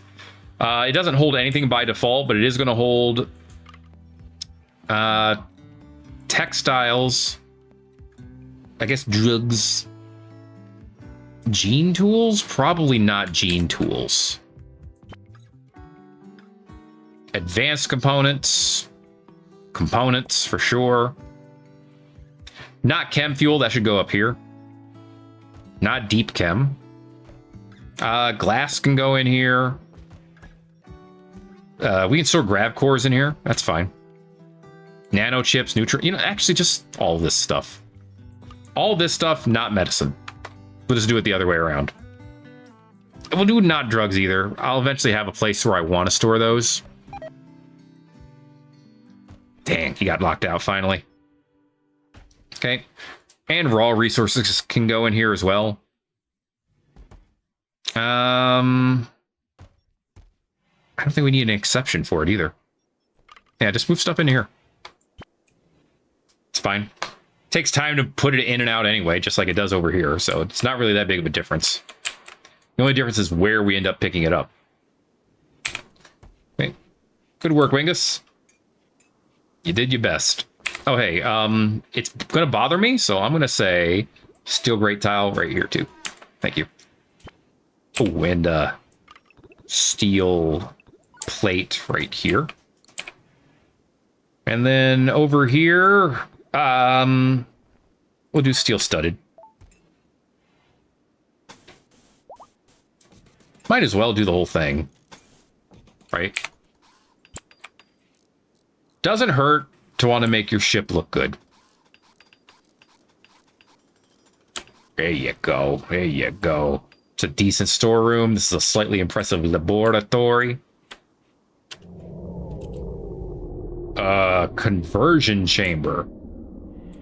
It doesn't hold anything by default, but it is going to hold textiles, I guess drugs, gene tools? Probably not gene tools. Advanced components for sure. Not chem fuel, that should go up here. Not deep chem. Glass can go in here. We can store grav cores in here. That's fine. Nano chips, actually just all this stuff. All this stuff, not medicine. We'll just do it the other way around. We'll do not drugs either. I'll eventually have a place where I want to store those. Dang, he got locked out finally. Okay. And raw resources can go in here as well. I don't think we need an exception for it either. Yeah, just move stuff in here. It's fine. Takes time to put it in and out anyway, just like it does over here. So it's not really that big of a difference. The only difference is where we end up picking it up. Okay. Good work, Wingus. You did your best. Oh, hey, it's going to bother me, so I'm going to say steel grate tile right here, too. Thank you. Oh, and steel plate right here. And then over here, we'll do steel studded. Might as well do the whole thing, right? Doesn't hurt to want to make your ship look good. There you go. There you go. It's a decent storeroom. This is a slightly impressive laboratory. Conversion chamber.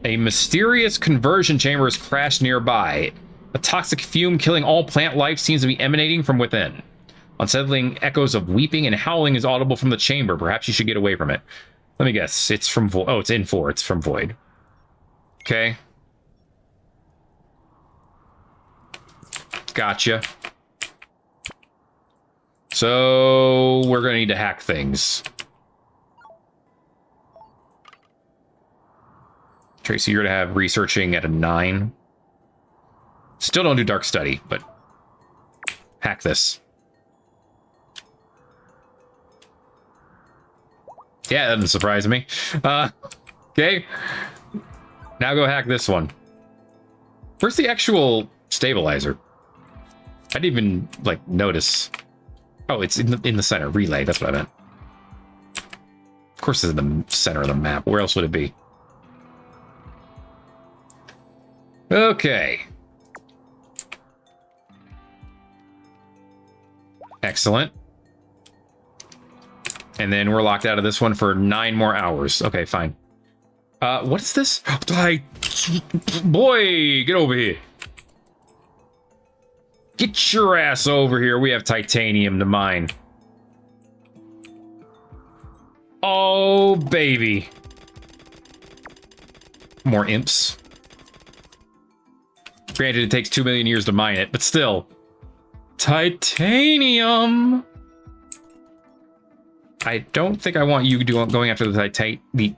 A mysterious conversion chamber has crashed nearby. A toxic fume killing all plant life seems to be emanating from within. Unsettling echoes of weeping and howling is audible from the chamber. Perhaps you should get away from it. Let me guess. It's from Void. Oh, it's in 4. It's from Void. Okay. Gotcha. So we're going to need to hack things. Tracy, you're going to have researching at a 9. Still don't do dark study, but hack this. Yeah, that doesn't surprise me. Okay. Now go hack this one. Where's the actual stabilizer? I didn't even, like, notice. Oh, it's in the center. Relay, that's what I meant. Of course it's in the center of the map. Where else would it be? Okay. Excellent. And then we're locked out of this one for 9 more hours. Okay, fine. What is this? Boy, get over here. Get your ass over here. We have titanium to mine. Oh, baby. More imps. Granted, it takes 2 million years to mine it, but still. Titanium. I don't think I want you going after the titanium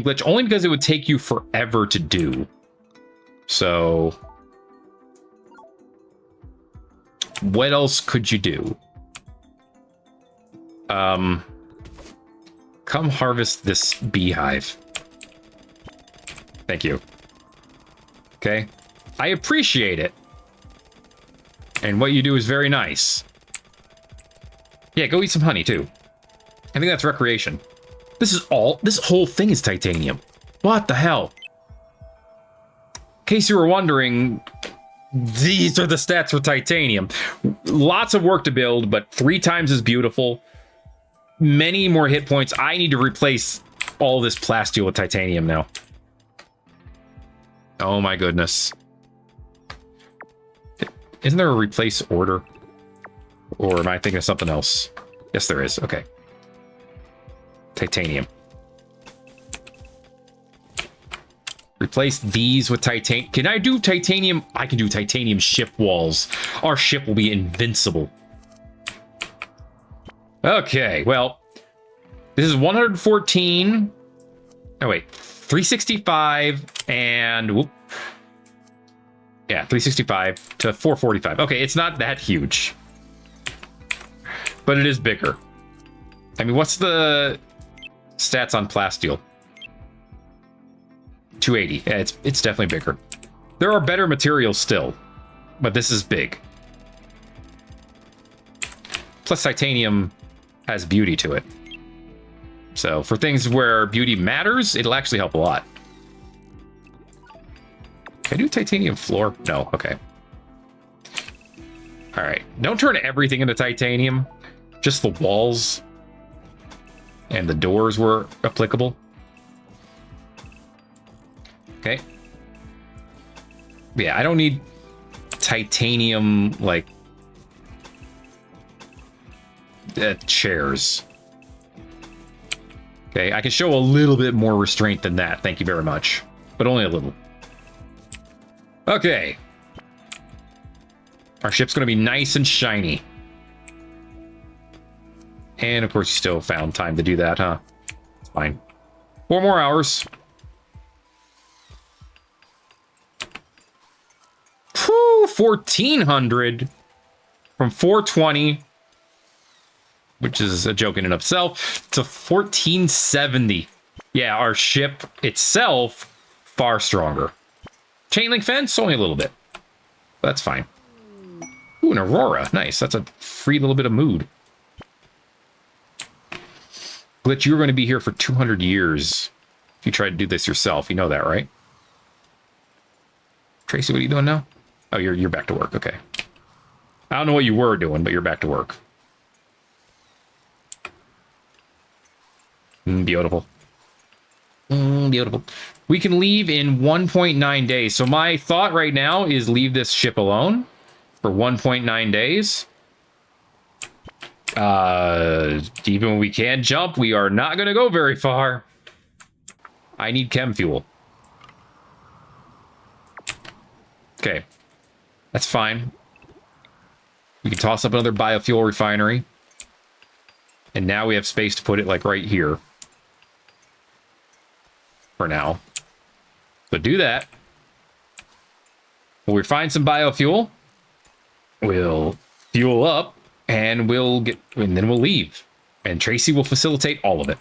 glitch, only because it would take you forever to do. So, what else could you do? Come harvest this beehive. Thank you. Okay. I appreciate it. And what you do is very nice. Yeah, go eat some honey, too. I think that's recreation. This whole thing is titanium. What the hell? In case you were wondering, these are the stats for titanium. Lots of work to build, but 3 times as beautiful. Many more hit points. I need to replace all this plasteel with titanium now. Oh my goodness. Isn't there a replace order? Or am I thinking of something else? Yes, there is. Okay. Titanium. Replace these with titanium. Can I do titanium? I can do titanium ship walls. Our ship will be invincible. Okay, well, this is 114. Oh, wait. 365 and... Whoop. Yeah, 365 to 445. Okay, it's not that huge. But it is bigger. I mean, what's the stats on plasteel? 280. Yeah, it's definitely bigger. There are better materials still, but this is big. Plus, titanium has beauty to it. So for things where beauty matters, it'll actually help a lot. Can I do titanium floor? No. Okay. All right. Don't turn everything into titanium. Just the walls and the doors were applicable. Okay. Yeah, I don't need titanium, like, chairs. Okay, I can show a little bit more restraint than that. Thank you very much. But only a little. Okay. Our ship's going to be nice and shiny. And, of course, you still found time to do that, huh? It's fine. 4 more hours. Whew, 1,400 from 420, which is a joke in and of itself, to 1,470. Yeah, our ship itself, far stronger. Chain link fence, only a little bit. That's fine. Ooh, an aurora. Nice. That's a free little bit of mood. Glitch, you were going to be here for 200 years if you tried to do this yourself. You know that, right? Tracy, what are you doing now? Oh, you're back to work. Okay. I don't know what you were doing, but you're back to work. Beautiful. Beautiful. We can leave in 1.9 days. So my thought right now is leave this ship alone for 1.9 days. Even when we can jump, we are not going to go very far. I need chem fuel. Okay. That's fine. We can toss up another biofuel refinery. And now we have space to put it, like, right here. For now. So do that. We'll refine some biofuel. We'll fuel up. And we'll get... And then we'll leave. And Tracy will facilitate all of it.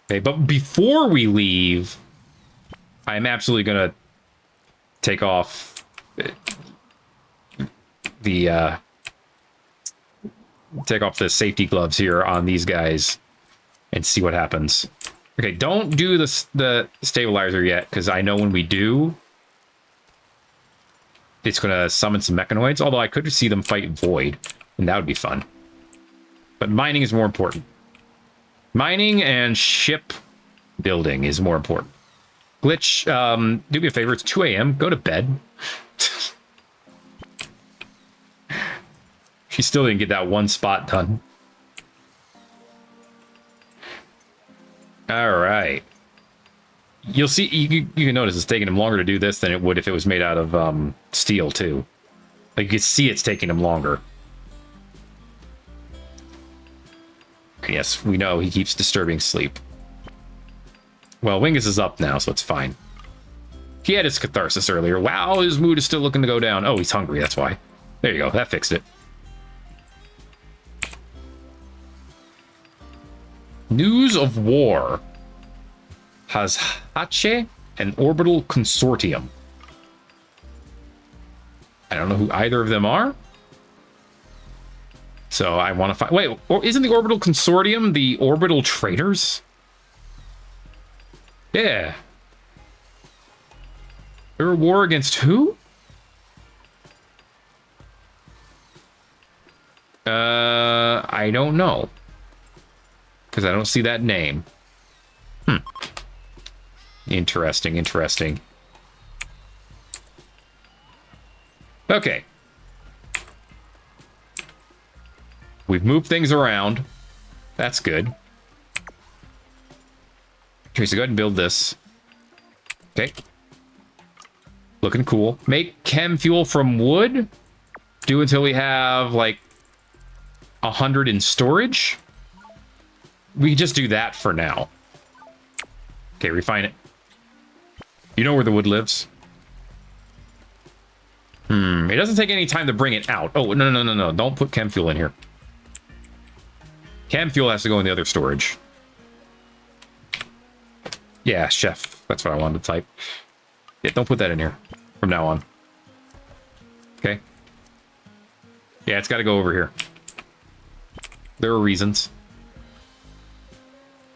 Okay, but before we leave... I'm absolutely going to take off the safety gloves here on these guys and see what happens. Okay, don't do the stabilizer yet, because I know when we do, it's going to summon some mechanoids, although I could see them fight Void, and that would be fun. But mining is more important. Mining and ship building is more important. Glitch, do me a favor, it's 2 a.m. Go to bed. She still didn't get that one spot done. All right. You'll see, you can notice it's taking him longer to do this than it would if it was made out of steel, too. Like, you can see it's taking him longer. And yes, we know he keeps disturbing sleep. Well, Wingus is up now, so it's fine. He had his catharsis earlier. Wow, his mood is still looking to go down. Oh, he's hungry, that's why. There you go, that fixed it. News of War has Hache and Orbital Consortium. I don't know who either of them are. So I want to find... Wait, or isn't the Orbital Consortium the Orbital Traders? Yeah. They're a war against who? I don't know. Because I don't see that name. Interesting, interesting. Okay. We've moved things around. That's good. Okay, so go ahead and build this. Okay. Looking cool. Make chem fuel from wood. Do until we have, like, 100 in storage. We can just do that for now. Okay, refine it. You know where the wood lives? It doesn't take any time to bring it out. Oh, no. Don't put chem fuel in here. Chem fuel has to go in the other storage. Yeah, chef. That's what I wanted to type. Yeah, don't put that in here from now on. Okay. Yeah, it's got to go over here. There are reasons.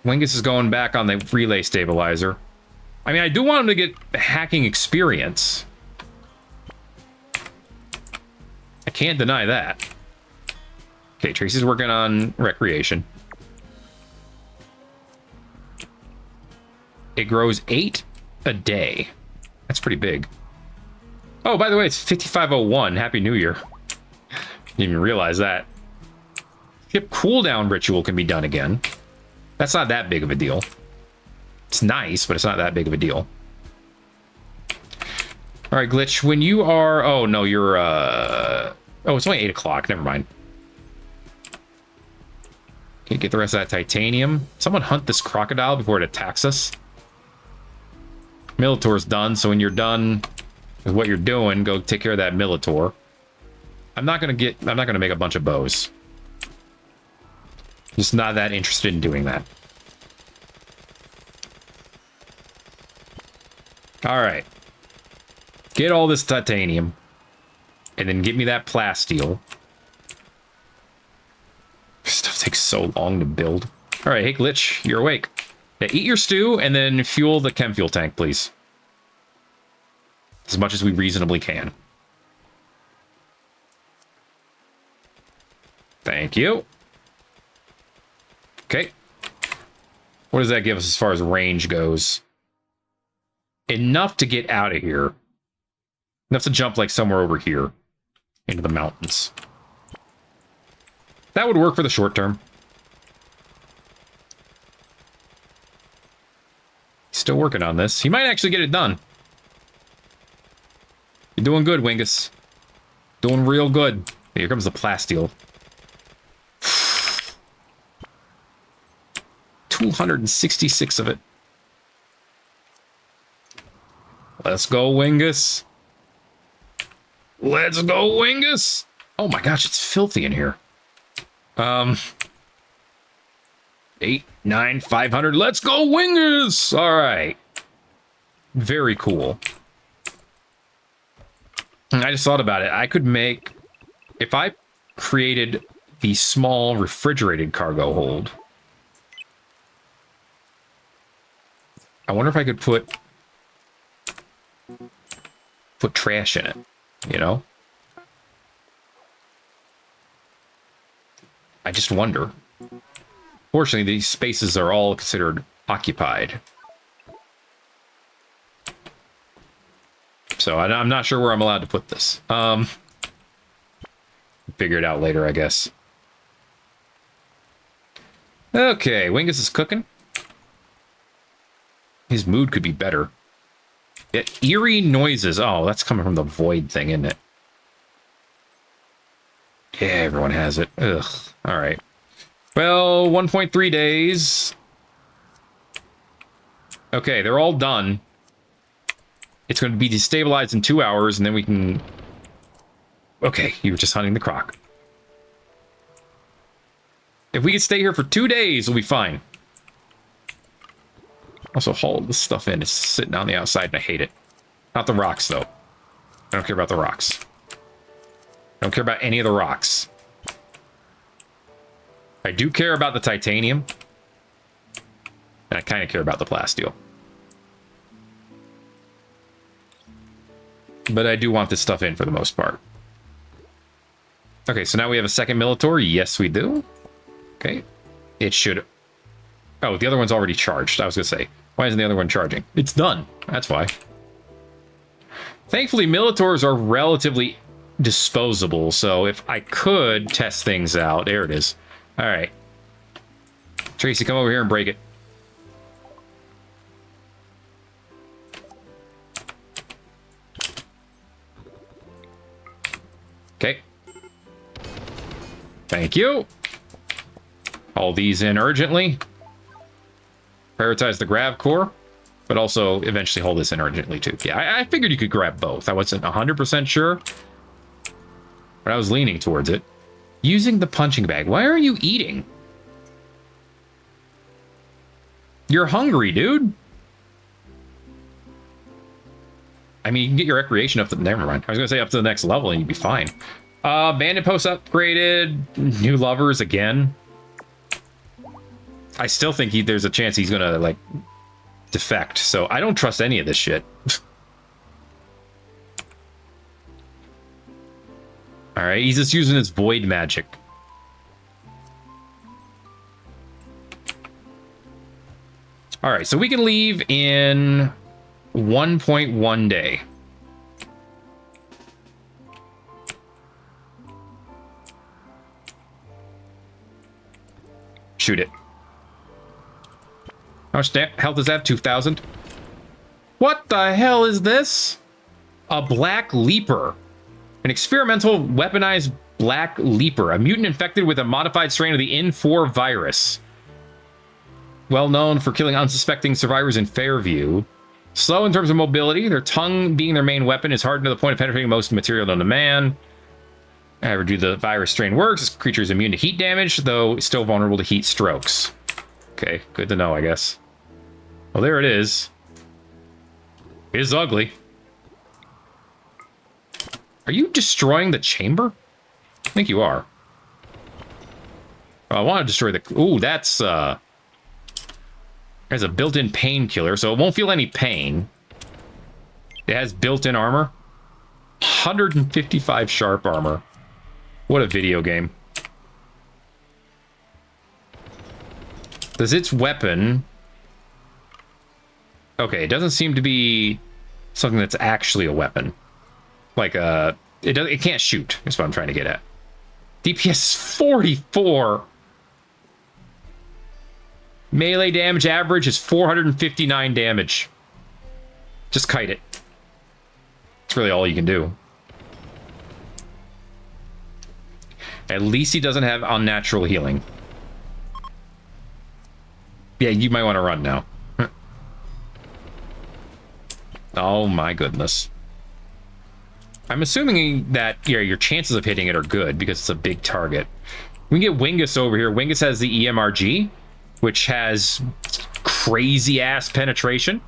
Wingus is going back on the relay stabilizer. I mean, I do want him to get hacking experience. I can't deny that. Okay, Tracy's working on recreation. It grows 8 a day. That's pretty big. Oh, by the way, it's 5501. Happy New Year. Didn't even realize that. Skip cooldown ritual can be done again. That's not that big of a deal. It's nice, but it's not that big of a deal. All right, Glitch, when you are... Oh, no, you're... Oh, it's only 8 o'clock. Never mind. Okay, get the rest of that titanium. Someone hunt this crocodile before it attacks us. Militor's done, so when you're done with what you're doing, go take care of that Militor. I'm not gonna make a bunch of bows. Just not that interested in doing that. Alright. Get all this titanium. And then get me that plasteel. Stuff takes so long to build. Alright, hey Glitch, you're awake. Yeah, eat your stew and then fuel the chem fuel tank, please. As much as we reasonably can. Thank you. Okay. What does that give us as far as range goes? Enough to get out of here. Enough to jump like somewhere over here. Into the mountains. That would work for the short term. Still working on this. He might actually get it done. You're doing good, Wingus. Doing real good. Here comes the plasteel. 266 of it. Let's go, Wingus. Let's go, Wingus. Oh my gosh, it's filthy in here. 8, 9, 500. Let's go, Wingus. All right. Very cool. I just thought about it. I could make, if I created the small refrigerated cargo hold, I wonder if I could put trash in it, you know? I just wonder. Fortunately, these spaces are all considered occupied. So I'm not sure where I'm allowed to put this. Figure it out later, I guess. Okay, Wingus is cooking. His mood could be better. Yeah, eerie noises. Oh, that's coming from the void thing, isn't it? Yeah, everyone has it. Ugh. All right. Well, 1.3 days. Okay, they're all done. It's going to be destabilized in 2 hours, and then we can... Okay, you were just hunting the croc. If we can stay here for 2 days, we'll be fine. Also, haul this stuff in. It's sitting on the outside, and I hate it. Not the rocks, though. I don't care about the rocks. I don't care about any of the rocks. I do care about the titanium. And I kind of care about the plasteel. But I do want this stuff in for the most part. Okay, so now we have a second Militor. Yes, we do. Okay. It should... Oh, the other one's already charged. I was going to say. Why isn't the other one charging? It's done. That's why. Thankfully, Militors are relatively disposable, so if I could test things out... There it is. All right. Tracy, come over here and break it. Okay. Thank you. Haul these in urgently. Prioritize the grav core, but also eventually haul this in urgently too. Yeah, I figured you could grab both. I wasn't 100% sure, but I was leaning towards it. Using the punching bag. Why are you eating? You're hungry, dude. I mean, you can get your recreation up to... Never mind. I was going to say up to the next level and you'd be fine. Bandit post upgraded. New lovers again. I still think there's a chance he's going to, like, defect. So I don't trust any of this shit. All right, he's just using his void magic. All right, so we can leave in 1.1 day. Shoot it. How much health does that have? 2,000? What the hell is this? A black leaper. An experimental weaponized black leaper. A mutant infected with a modified strain of the N4 virus. Well known for killing unsuspecting survivors in Fairview. Slow in terms of mobility. Their tongue being their main weapon is hardened to the point of penetrating most material known to man. However, do the virus strain works. This creature is immune to heat damage, though still vulnerable to heat strokes. Okay, good to know, I guess. Well, there it is. It is ugly. Are you destroying the chamber? I think you are. Oh, I want to destroy the... Ooh, that's... There's a built-in painkiller, so it won't feel any pain. It has built-in armor. 155 sharp armor. What a video game. Does its weapon... Okay, it doesn't seem to be something that's actually a weapon. Like, it can't shoot, is what I'm trying to get at. DPS 44. Melee damage average is 459 damage. Just kite it. That's really all you can do. At least he doesn't have unnatural healing. Yeah, you might want to run now. Oh my goodness. I'm assuming that your chances of hitting it are good because it's a big target. We can get Wingus over here. Wingus has the EMRG, which has crazy ass penetration.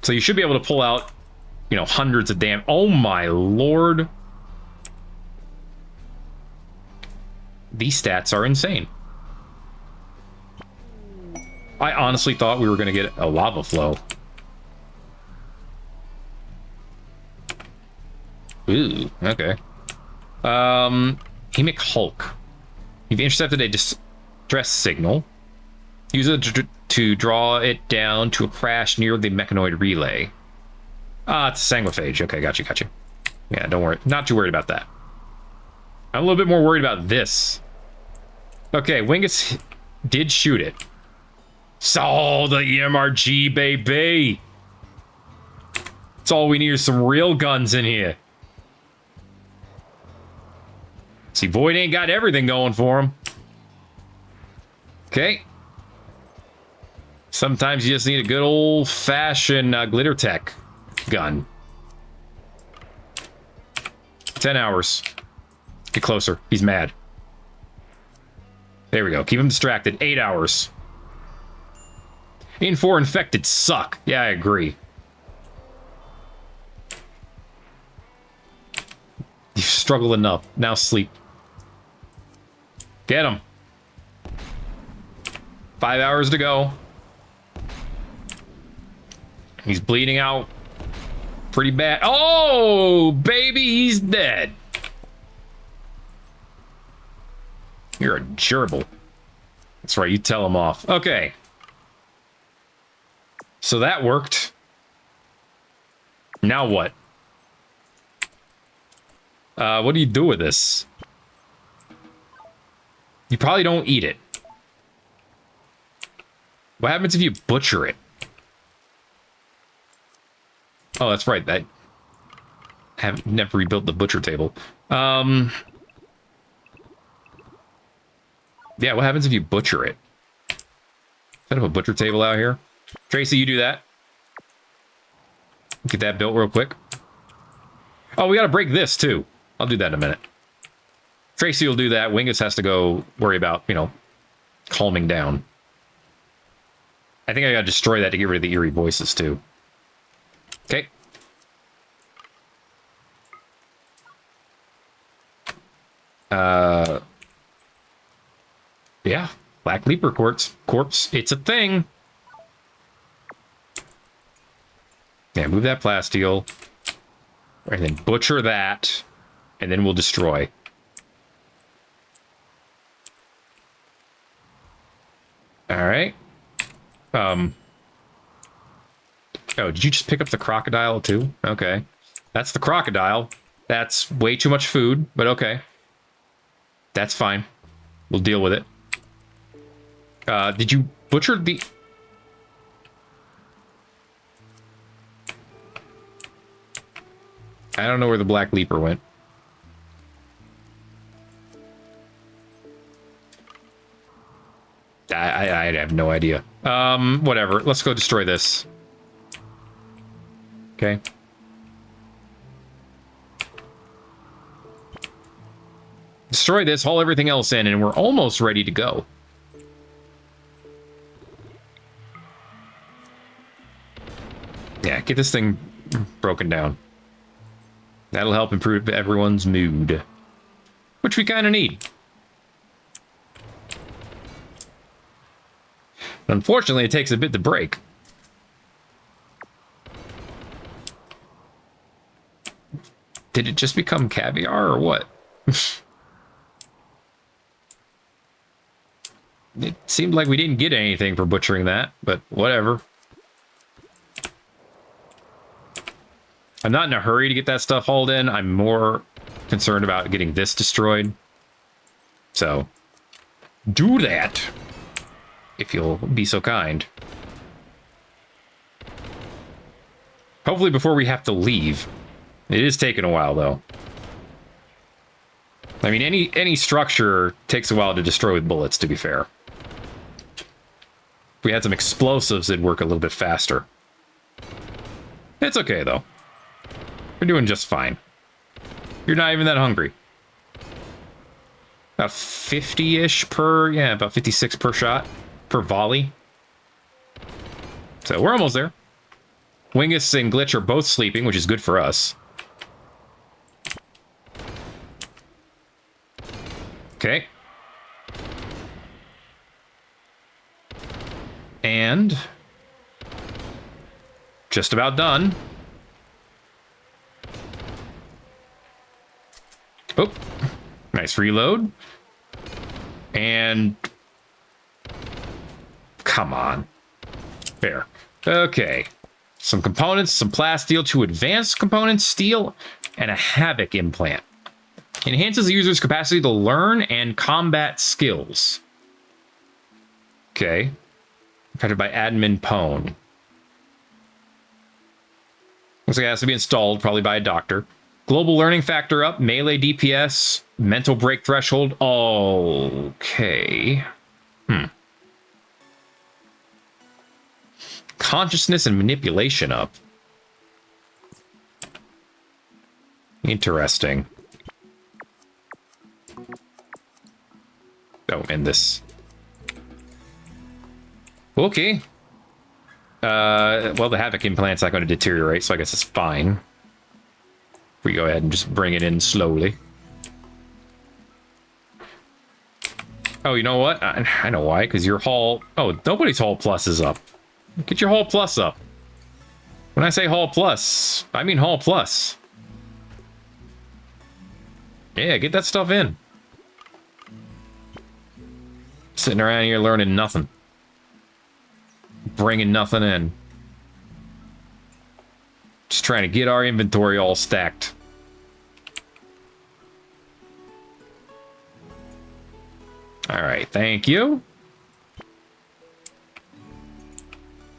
So you should be able to pull out, you know, hundreds of damage. Oh my lord. These stats are insane. I honestly thought we were going to get a lava flow. Ooh, okay. Hemic Hulk. You've intercepted a distress signal. Use it to draw it down to a crash near the mechanoid relay. Ah, it's a sanguiphage. Okay, gotcha. Yeah, don't worry. Not too worried about that. I'm a little bit more worried about this. Okay, Wingus did shoot it. So the EMRG, baby. That's all we need is some real guns in here. See, Void ain't got everything going for him. Okay. Sometimes you just need a good old-fashioned glitter tech gun. 10 hours. Get closer. He's mad. There we go. Keep him distracted. 8 hours. N4 infected suck. Yeah, I agree. You've struggled enough. Now sleep. Get him. 5 hours to go. He's bleeding out pretty bad. Oh, baby, he's dead. You're a gerbil. That's right, you tell him off. Okay. So that worked. Now what? What do you do with this? You probably don't eat it. What happens if you butcher it? Oh, that's right. I have never rebuilt the butcher table. Yeah, what happens if you butcher it? Set up a butcher table out here. Tracy, you do that. Get that built real quick. Oh, we gotta break this too. I'll do that in a minute. Tracy will do that. Wingus has to go worry about, you know, calming down. I think I gotta destroy that to get rid of the eerie voices too. Okay. Yeah. Black Leaper corpse. It's a thing. Yeah, move that plasteel. And then butcher that. And then we'll destroy. Alright. Oh, did you just pick up the crocodile too? Okay. That's the crocodile. That's way too much food, but okay. That's fine. We'll deal with it. Did you butcher the... I don't know where the Black Leaper went. I have no idea. Whatever. Let's go destroy this. Okay. Destroy this, haul everything else in, and we're almost ready to go. Yeah, get this thing broken down. That'll help improve everyone's mood. Which we kind of need. Unfortunately, it takes a bit to break. Did it just become caviar or what? It seemed like we didn't get anything for butchering that, but whatever. I'm not in a hurry to get that stuff hauled in. I'm more concerned about getting this destroyed. So, do that. If you'll be so kind. Hopefully before we have to leave. It is taking a while, though. I mean, any structure takes a while to destroy with bullets, to be fair. If we had some explosives, it'd work a little bit faster. It's okay, though. We're doing just fine. You're not even that hungry. About 50-ish per... Yeah, about 56 per shot. Per volley. So we're almost there. Wingus and Glitch are both sleeping, which is good for us. Okay. And just about done. Oh, nice reload. And come on. Fair. Okay. Some components, some plasteel, 2 advanced components, steel, and a havoc implant. Enhances the user's capacity to learn and combat skills. Okay. Created by Admin Pone. Looks like it has to be installed, probably by a doctor. Global learning factor up, melee DPS, mental break threshold. Okay. Consciousness and manipulation up. Interesting. Oh, and this. Okay. Well, the Havoc implant's not going to deteriorate, so I guess it's fine. If we go ahead and just bring it in slowly. Oh, you know what? I know why, because your Hall... Oh, nobody's Hall Plus is up. Get your Hall Plus up. When I say Hall Plus, I mean Hall Plus. Yeah, get that stuff in. Sitting around here learning nothing. Bringing nothing in. Just trying to get our inventory all stacked. All right, thank you.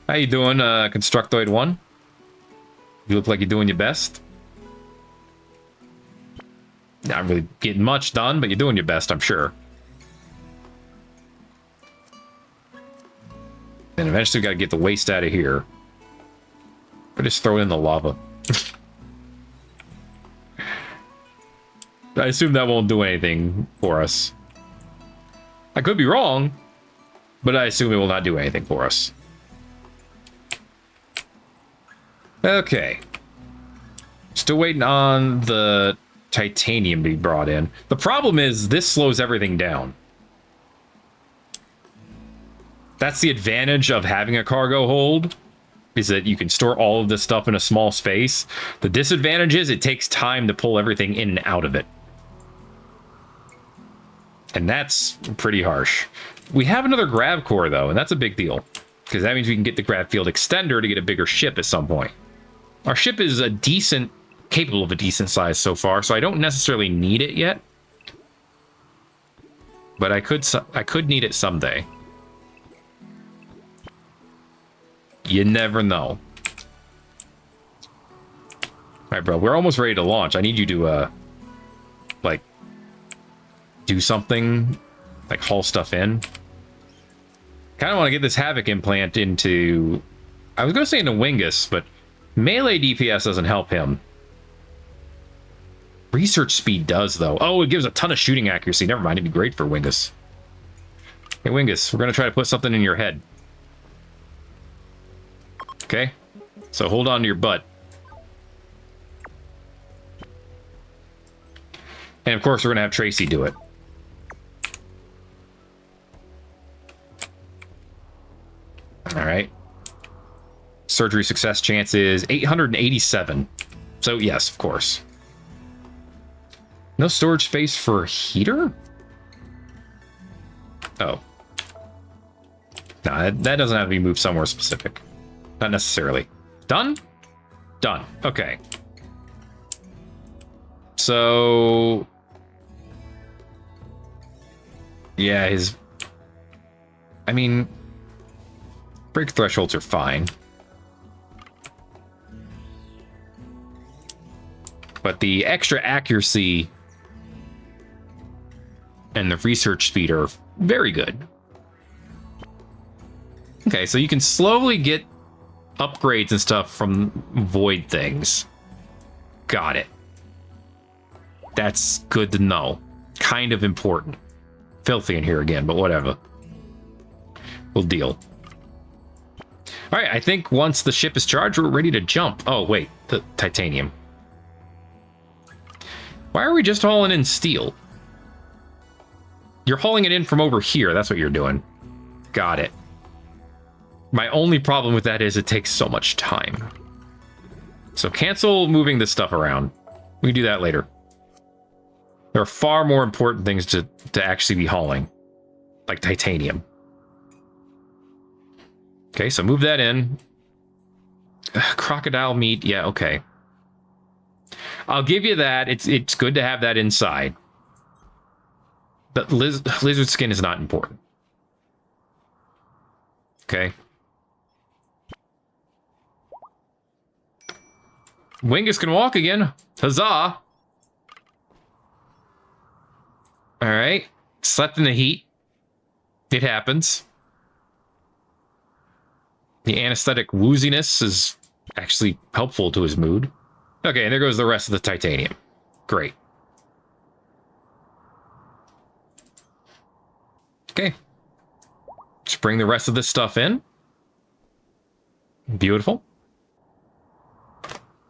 How you doing, Constructoid 1? You look like you're doing your best. Not really getting much done, but you're doing your best, I'm sure. And eventually we gotta get the waste out of here. Or just throw it in the lava. I assume that won't do anything for us. I could be wrong, but I assume it will not do anything for us. Okay. Still waiting on the titanium to be brought in. The problem is this slows everything down. That's the advantage of having a cargo hold, is that you can store all of this stuff in a small space. The disadvantage is it takes time to pull everything in and out of it. And that's pretty harsh. We have another grav core, though, and that's a big deal, because that means we can get the grav field extender to get a bigger ship at some point. Our ship is capable of a decent size so far, so I don't necessarily need it yet. But I could need it someday. You never know. All right, bro, we're almost ready to launch. I need you to, like, do something, like haul stuff in. Kind of want to get this Havoc implant into, I was going to say into Wingus, but melee DPS doesn't help him. Research speed does, though. Oh, it gives a ton of shooting accuracy. Never mind, it'd be great for Wingus. Hey, Wingus, we're going to try to put something in your head. Okay? So hold on to your butt. And of course, we're going to have Tracy do it. All right. Surgery success chance is 887. So yes, of course. No storage space for a heater? Oh. No, that doesn't have to be moved somewhere specific. Not necessarily. Done? Done. Okay. So... yeah, his... I mean... break thresholds are fine. But the extra accuracy and the research speed are very good. Okay, so you can slowly get upgrades and stuff from void things. Got it. That's good to know. Kind of important. Filthy in here again, but whatever. We'll deal. All right, I think once the ship is charged, we're ready to jump. Oh, wait, the titanium. Why are we just hauling in steel? You're hauling it in from over here. That's what you're doing. Got it. My only problem with that is it takes so much time. So cancel moving this stuff around. We can do that later. There are far more important things to actually be hauling, like titanium. Okay, so move that in. Crocodile meat, yeah, okay. I'll give you that. It's good to have that inside. But lizard skin is not important. Okay. Wingus can walk again. Huzzah! Alright. Slept in the heat. It happens. The anesthetic wooziness is actually helpful to his mood. Okay, and there goes the rest of the titanium. Great. Okay. Just bring the rest of this stuff in. Beautiful.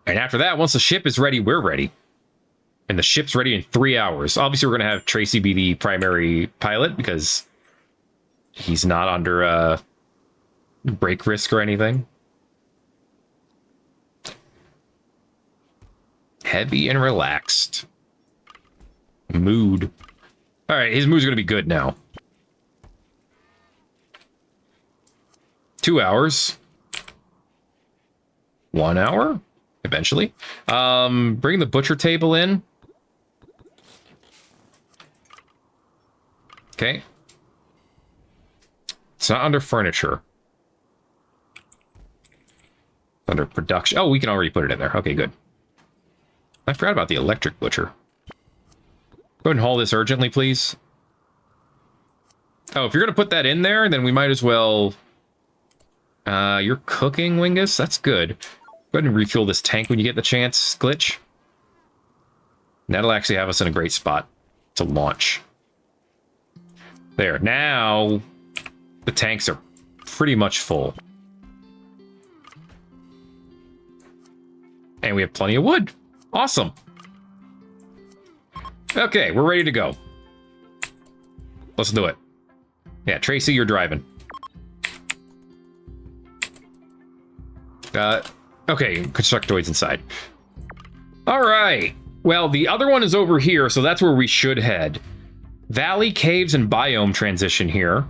And after that, once the ship is ready, we're ready. And the ship's ready in 3 hours. Obviously, we're going to have Tracy be the primary pilot because he's not under break risk or anything. Heavy and relaxed. Mood. All right, his mood's going to be good now. 2 hours. 1 hour? eventually. Bring the butcher table in. Okay. It's not under furniture. It's under production. Oh, we can already put it in there. Okay, good. I forgot about the electric butcher. Go ahead and haul this urgently, please. Oh, if you're going to put that in there, then we might as well... you're cooking, Wingus? That's good. Go ahead and refuel this tank when you get the chance, Glitch. And that'll actually have us in a great spot to launch. There. Now, the tanks are pretty much full. And we have plenty of wood. Awesome. Okay, we're ready to go. Let's do it. Yeah, Tracy, you're driving. Okay, constructoids inside. All right. Well, the other one is over here, so that's where we should head. Valley, caves, and biome transition here.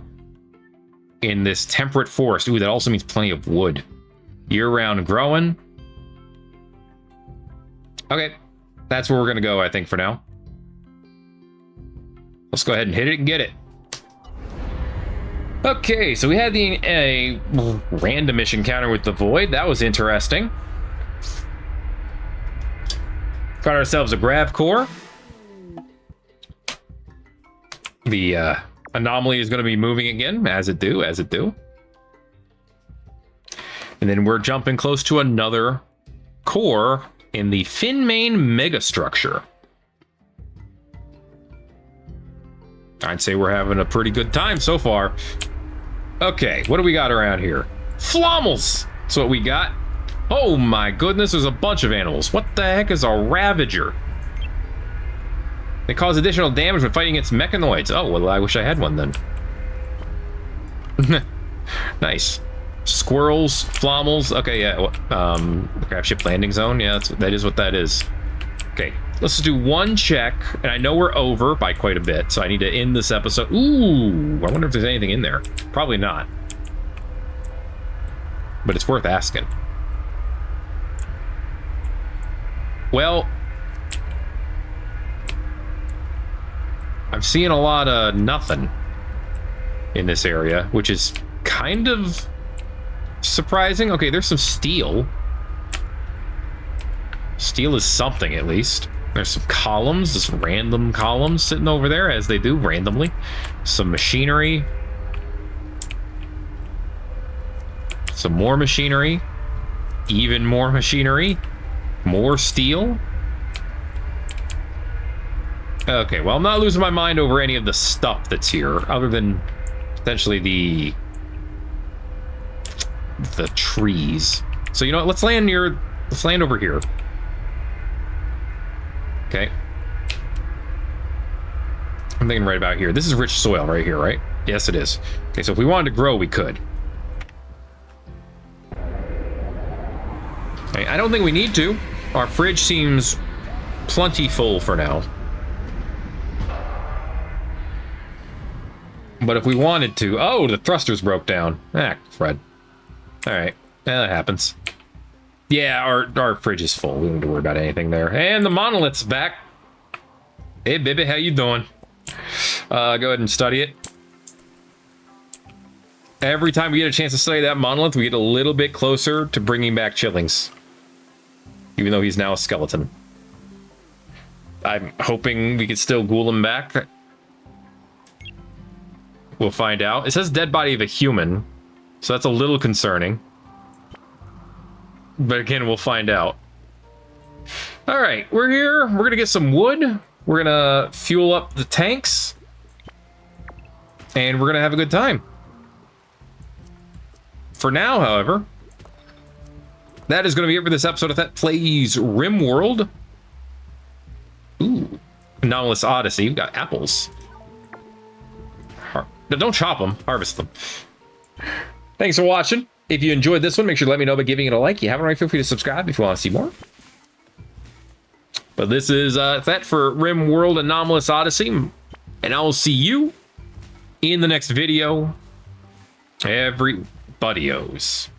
In this temperate forest. Ooh, that also means plenty of wood. Year-round growing. Okay. That's where we're going to go, I think, for now. Let's go ahead and hit it and get it. Okay, so we had a randomish encounter with the Void. That was interesting. Got ourselves a grav core. The anomaly is going to be moving again, as it do. And then we're jumping close to another core in the Finmain megastructure. I'd say we're having a pretty good time so far. Okay, what do we got around here? Flommels! That's what we got. Oh my goodness, there's a bunch of animals. What the heck is a Ravager? They cause additional damage when fighting against mechanoids. Oh, well, I wish I had one then. Nice. Squirrels, flommels. Okay, yeah. Craft ship landing zone. Yeah, that is what that is. Okay, let's do one check. And I know we're over by quite a bit, so I need to end this episode. Ooh, I wonder if there's anything in there. Probably not. But it's worth asking. Well, I'm seeing a lot of nothing in this area, which is kind of surprising. Okay, there's some steel. Steel is something, at least. There's some columns, just random columns sitting over there, as they do randomly. Some machinery. Some more machinery. Even more machinery. More steel. Okay, well, I'm not losing my mind over any of the stuff that's here, other than potentially the trees. So, you know what? Let's land over here. Okay. I'm thinking right about here. This is rich soil right here, right? Yes, it is. Okay, so if we wanted to grow, we could. Okay, I don't think we need to. Our fridge seems plenty full for now. But if we wanted to... Oh, the thrusters broke down. Ah, Fred. Alright. That happens. Yeah, our fridge is full. We don't need to worry about anything there. And the monolith's back. Hey, baby, how you doing? Go ahead and study it. Every time we get a chance to study that monolith, we get a little bit closer to bringing back Chillings. Even though he's now a skeleton. I'm hoping we could still ghoul him back. We'll find out. It says dead body of a human, so that's a little concerning. But again, we'll find out. All right, we're here. We're gonna get some wood. We're gonna fuel up the tanks. And we're gonna have a good time. For now, however, that is gonna be it for this episode of Thet Plays Rimworld. Ooh, Anomalous Odyssey. We've got apples. No, don't chop them, harvest them. Thanks for watching. If you enjoyed this one, make sure to let me know by giving it a like. You haven't already, feel free to subscribe if you want to see more. But this is Thet for Rimworld Anomalous Odyssey, and I will see you in the next video. Everybody-os.